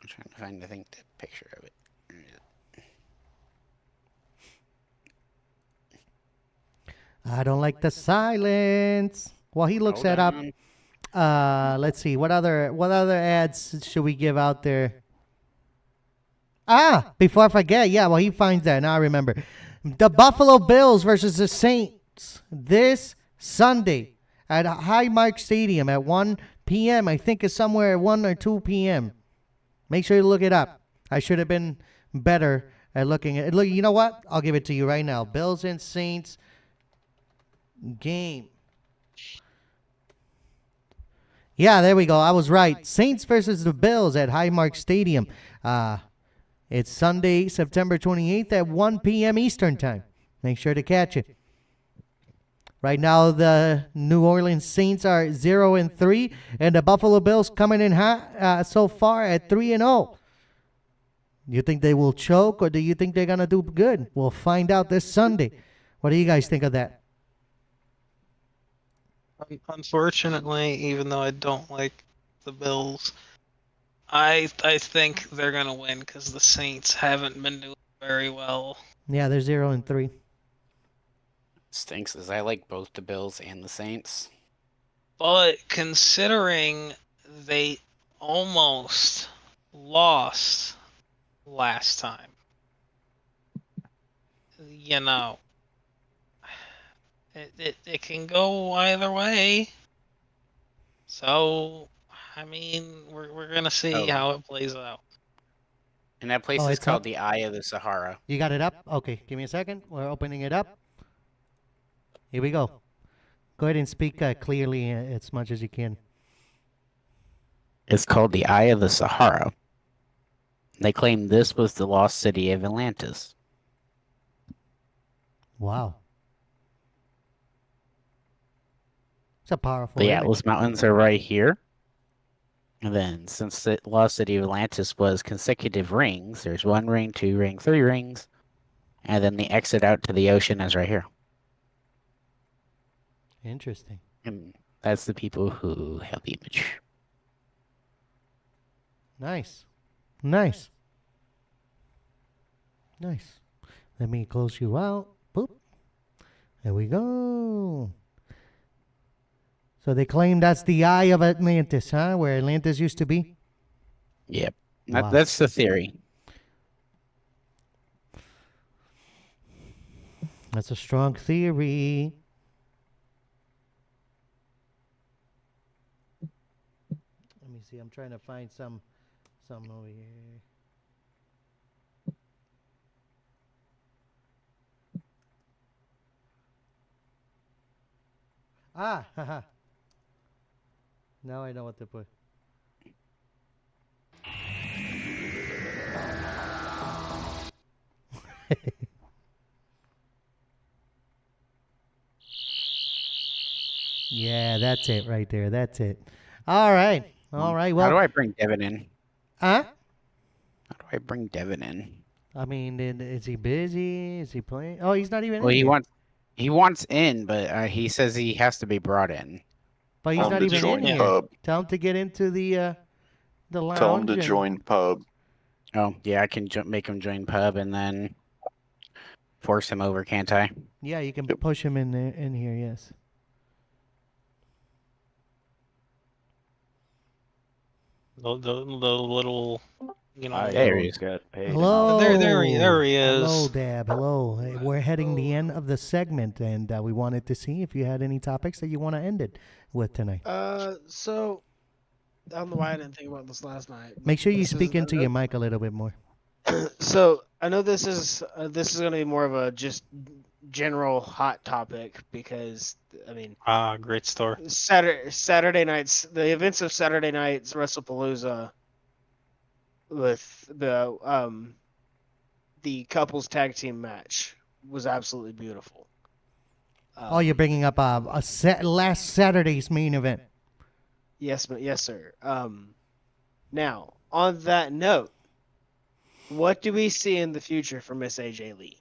I'm trying to find, I think, the picture of it. I don't like the silence. While he looks that up, let's see. What other ads should we give out there? Before I forget, while he finds that, now I remember. The Buffalo Bills versus the Saints this Sunday at Highmark Stadium at 1 p.m. I think it's somewhere at 1 or 2 p.m. Make sure you look it up. I should have been better at looking at it. Look, you know what? I'll give it to you right now. Bills and Saints game. Yeah, there we go. I was right. Saints versus the Bills at Highmark Stadium. It's Sunday, September 28th at 1 p.m. Eastern Time. Make sure to catch it. Right now, the New Orleans Saints are 0-3, and the Buffalo Bills coming in hot so far at 3-0. You think they will choke, or do you think they're gonna do good? We'll find out this Sunday. What do you guys think of that? Unfortunately, even though I don't like the Bills, I think they're gonna win because the Saints haven't been doing very well. Yeah, they're 0-3. Stinks as I like both the Bills and the Saints. But considering they almost lost last time, you know, it can go either way. So, I mean, we're gonna see how it plays out. And that place is called the Eye of the Sahara. You got it up? Okay, give me a second. We're opening it up. Here we go. Go ahead and speak clearly as much as you can. It's called the Eye of the Sahara. They claim this was the lost city of Atlantis. Wow. a powerful The image. Atlas Mountains are right here. And then, since the lost city of Atlantis was consecutive rings, there's 1 ring, 2 ring, 3 rings, and then the exit out to the ocean is right here. Interesting. And that's the people who have the image. Nice. Nice. Nice. Let me close you out. Boop. There we go. So they claim that's the eye of Atlantis, huh? Where Atlantis used to be? Yep. Wow. That's the theory. That's a strong theory. Let me see. I'm trying to find some over here. Ah, haha. Now I know what to put. Yeah, that's it right there. That's it. All right. All right. Well, how do I bring Devin in? Huh? How do I bring Devin in? I mean, is he busy? Is he playing? Oh, he's not even Well, in here. he wants in, but he says he has to be brought in. But he's Tell not him to even in join here. pub. Tell him to get into the lounge. Tell him to and- join pub. Oh, yeah, I can make him join pub and then force him over, can't I? Yeah, you can push him in there, in here. Yes. The little, you know. There he is. Got paid. Hello. There he is. Hello, Dab. Hello. Hey, we're heading the end of the segment, and we wanted to see if you had any topics that you want to end it with tonight. So I don't know why I didn't think about this last night. Make sure you this is- speak into your mic a little bit more. So I know this is going to be more of a just general hot topic because I mean Great story. Saturday nights, the events of Saturday night's WrestlePalooza with the couples tag team match was absolutely beautiful. Oh, you're bringing up last Saturday's main event. Yes, sir. Now on that note, what do we see in the future for Miss AJ Lee?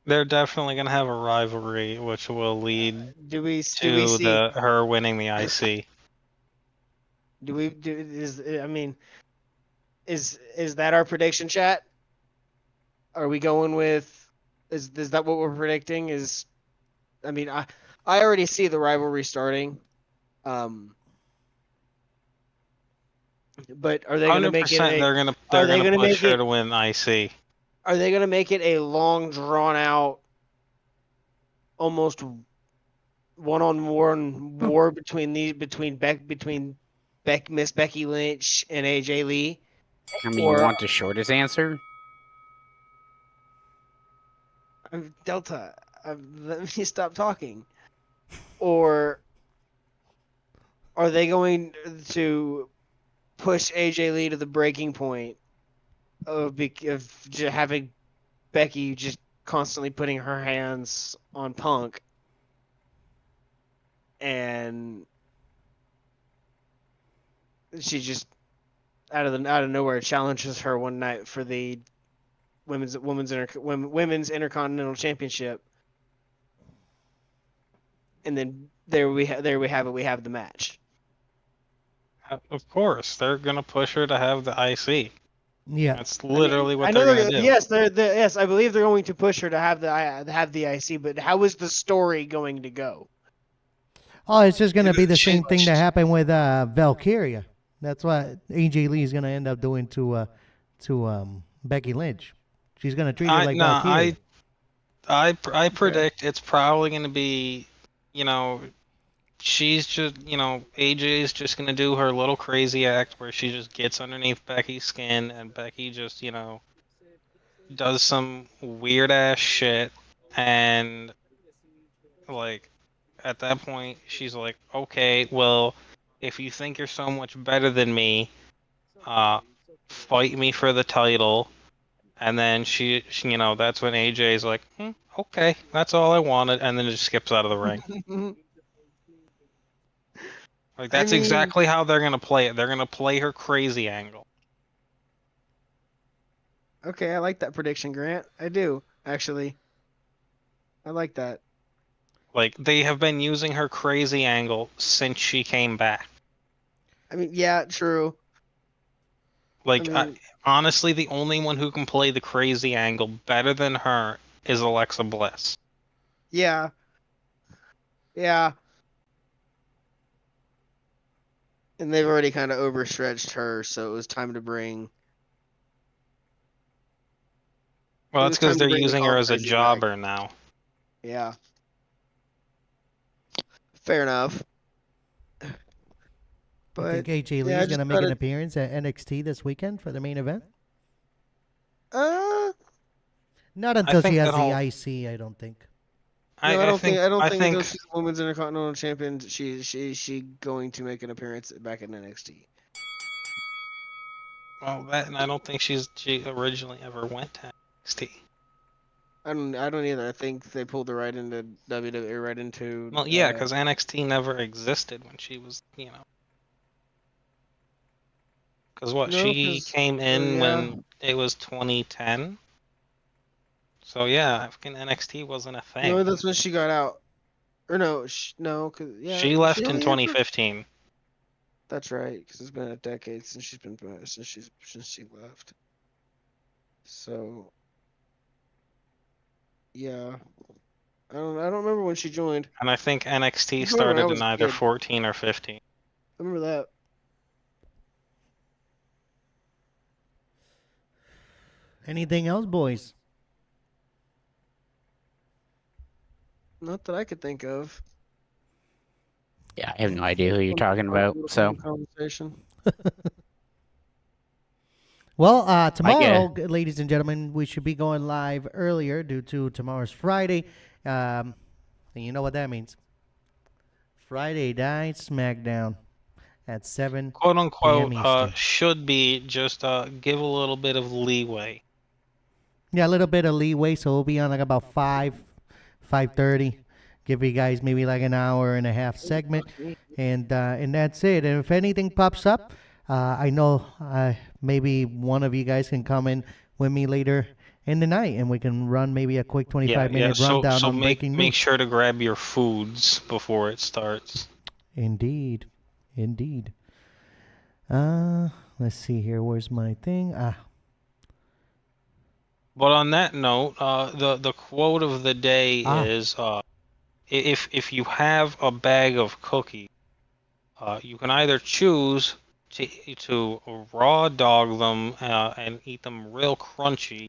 They're definitely going to have a rivalry, which will lead Do we to see her winning the IC. Is that our prediction, chat? Are we going with is that what we're predicting? I already see the rivalry starting. But are they going to make it? They're going to push her to win IC. Are they going to make it a long, drawn out, almost one-on-one war between Miss Becky Lynch and AJ Lee? I mean, you want the shortest answer? Delta, let me stop talking. Or are they going to push AJ Lee to the breaking point of having Becky just constantly putting her hands on Punk, and she just out of nowhere challenges her one night for the women's Intercontinental Championship, and then there we have it. We have the match. Of course, they're going to push her to have the IC. Yeah, that's literally what I know they're going to do. Yes, yes, I believe they're going to push her to have the IC. But how is the story going to go? Oh, it's just going to be the same thing that happened with Valkyria. That's what AJ Lee is going to end up doing to Becky Lynch. She's going to treat her like Valkyria. I predict it's probably going to be, she's just, AJ is just going to do her little crazy act where she just gets underneath Becky's skin and Becky just, does some weird ass shit. And, at that point, she's like, okay, well, if you think you're so much better than me, fight me for the title. And then she that's when AJ's like, okay, that's all I wanted. And then just skips out of the ring. Like that's exactly how they're gonna play it. They're gonna play her crazy angle. Okay, I like that prediction, Grant. I do, actually. I like that. Like they have been using her crazy angle since she came back. I mean, yeah, true. Like I mean, honestly, the only one who can play the crazy angle better than her is Alexa Bliss. yeah. Yeah. And they've already kind of overstretched her, so it was time to bring. Well, It that's was because time to they're bring the using call her as a crazy back. jobber now. Yeah. Fair enough. You But think AJ Lee yeah, I is going just to make an gotta- appearance at NXT this weekend for the main event? Not I until she think has that the whole- IC, I don't think. No, I don't think I until she's the women's intercontinental champion, she going to make an appearance back in NXT. Well, that and I don't think she originally ever went to NXT. I don't either. I think they pulled her right into WWE, right into. Well, yeah, because NXT never existed when she was, Because what, No, she came in yeah. when it was 2010? So yeah, fucking NXT wasn't a thing. No, that's when she got out. Or no, no, cause yeah, She left in only ever- 2015. That's right, because it's been a decade since she left. So, yeah, I don't remember when she joined. And I think NXT She joined when I started was in a either kid. 14 or 15. I remember that. Anything else, boys? Not that I could think of. Yeah, I have no idea who you're talking about. So Conversation. Well, tomorrow, ladies and gentlemen, we should be going live earlier due to tomorrow's Friday. And you know what that means. Friday Night SmackDown at 7 Quote unquote, p.m. Eastern. should be just give a little bit of leeway. Yeah, a little bit of leeway, so we'll be on like about 5:30. Give you guys maybe like an hour and a half segment, and that's it. And if anything pops up, I know maybe one of you guys can come in with me later in the night, and we can run maybe a quick 25-minute rundown on breaking make news. sure to grab your foods before it starts. Indeed. Let's see here. Where's my thing? But on that note, the quote of the day is if you have a bag of cookies, you can either choose to raw dog them and eat them real crunchy,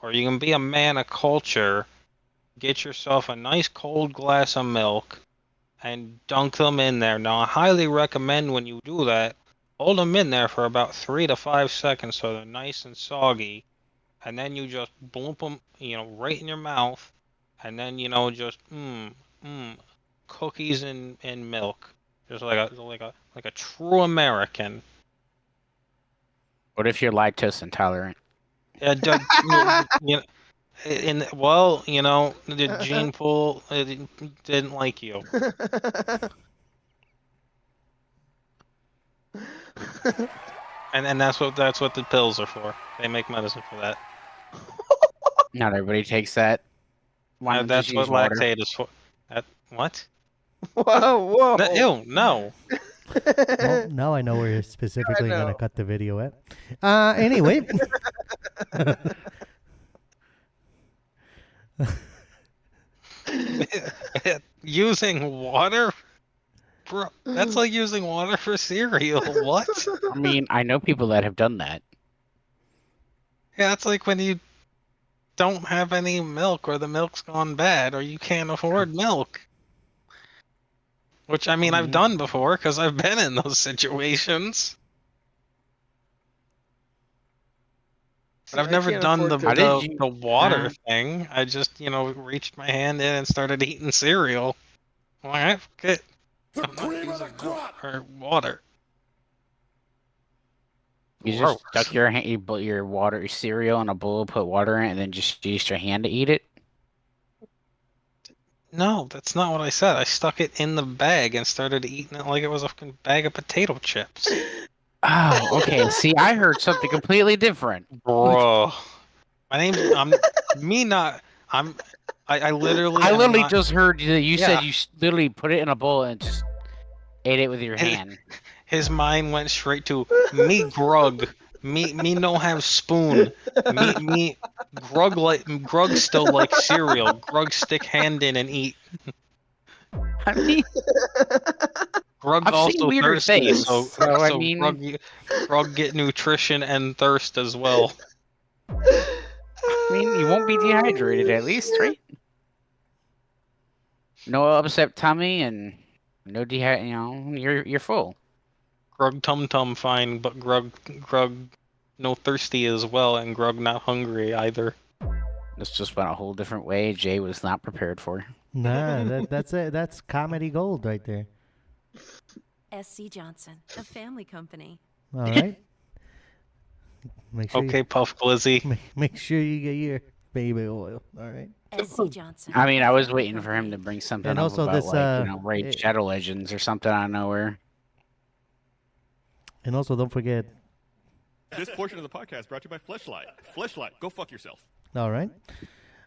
or you can be a man of culture, get yourself a nice cold glass of milk, and dunk them in there. Now, I highly recommend when you do that, hold them in there for about 3 to 5 seconds so they're nice and soggy, and then you just bloop them, right in your mouth, and then just cookies and milk, just like a true American. what if you're lactose intolerant? The gene pool didn't like you. And that's what the pills are for. They make medicine for that. Not everybody takes that. Why not That's just what use water? lactate is for. What? Whoa! Ew, no. Well, now I know where you're specifically going to cut the video at. Anyway. Using water? Bro, that's like using water for cereal. What? I mean, I know people that have done that. Yeah, it's like when you don't have any milk or the milk's gone bad or you can't afford milk. Which, I mean, I've done before because I've been in those situations. But I've never done the water thing. I just, reached my hand in and started eating cereal. All right, okay. I'm not using milk or water. You just stuck your hand, you put your cereal in a bowl, put water in it, and then just used your hand to eat it? No, that's not what I said. I stuck it in the bag and started eating it like it was a fucking bag of potato chips. Oh, okay. See, I heard something completely different. Bro, my name. I literally. I am literally not- just heard that you said Yeah. you literally put it in a bowl and just ate it with your hand. His mind went straight to me grug. Me no have spoon. Me grug still like cereal. Grug stick hand in and eat. I mean, Grug I've also seen weirder thirsty, things, so I mean, Grug get nutrition and thirst as well. I mean, you won't be dehydrated at least, right? No upset tummy and no you're full. Grug tum tum fine, but Grug no thirsty as well, and Grug not hungry either. This just went a whole different way. Jay was not prepared for. Nah, that's it. That's comedy gold right there. SC Johnson, a family company. All right. Make sure Okay, Puff Glizzy. make sure you get your baby oil. All right. SC Johnson. I mean, I was waiting for him to bring something And up also about, this, Raid Shadow Legends or something out of nowhere. And also, don't forget. This portion of the podcast brought to you by Fleshlight. Fleshlight, go fuck yourself. All right.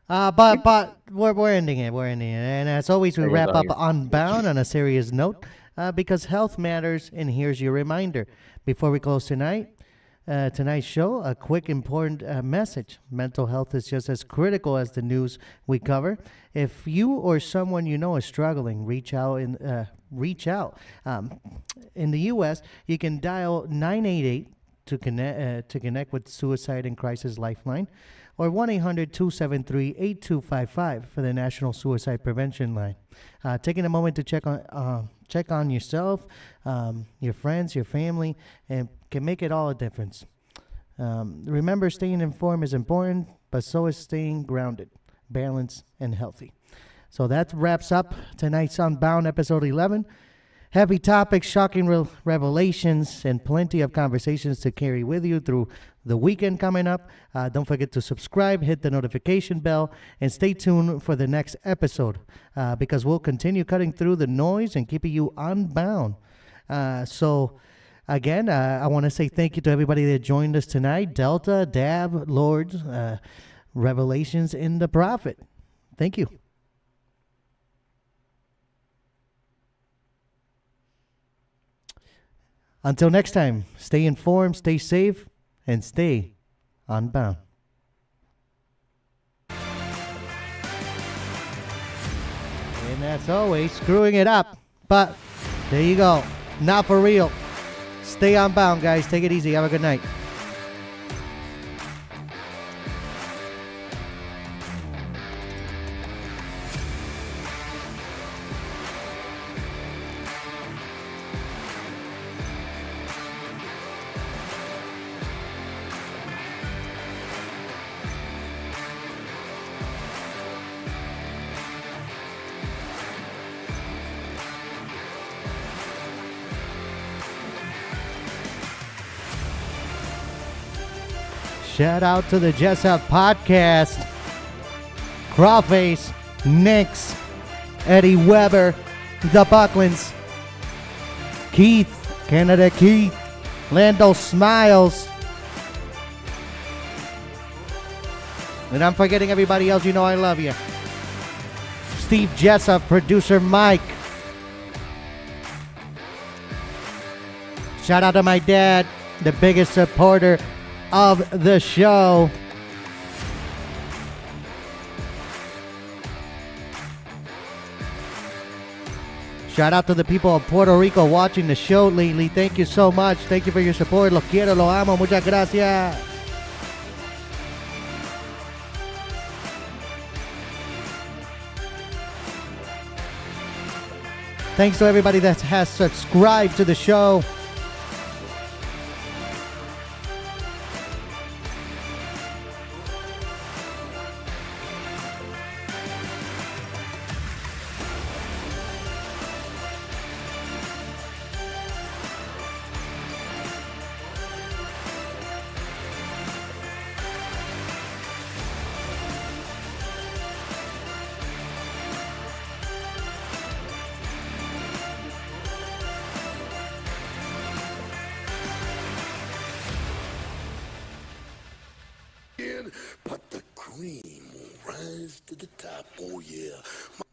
But we're ending it. We're ending it. And as always, we There you wrap go. up Unbound on a serious note because health matters. And here's your reminder. Before we close tonight's show, a quick important message. Mental health is just as critical as the news we cover. If you or someone you know is struggling, reach out. In the U.S., you can dial 988 to connect with Suicide and Crisis Lifeline, or 1-800-273-8255 for the National Suicide Prevention Line. Taking a moment to check on yourself, your friends, your family, and can make it all a difference. Remember, staying informed is important, but so is staying grounded, balanced, and healthy. So that wraps up tonight's Unbound episode 11. Heavy topics, shocking revelations, and plenty of conversations to carry with you through the weekend coming up. Don't forget to subscribe, hit the notification bell, and stay tuned for the next episode because we'll continue cutting through the noise and keeping you unbound. So, again, I want to say thank you to everybody that joined us tonight. Delta, Dab, Lords, Revelations in the Prophet. Thank you. Until next time, stay informed, stay safe, and stay unbound. And as always, screwing it up. But there you go. Not for real. Stay unbound, guys. Take it easy. Have a good night. Shout out to the Jessup Podcast. Crawface, Nix, Eddie Weber, The Bucklands, Keith, Canada Keith, Lando Smiles. And I'm forgetting everybody else. You know I love you. Steve Jessup, producer Mike. Shout out to my dad, the biggest supporter of the show. Shout out to the people of Puerto Rico watching the show lately. Thank you so much. Thank you for your support. Los quiero, lo amo. Muchas gracias. Thanks to everybody that has subscribed to the show. to the top, oh yeah.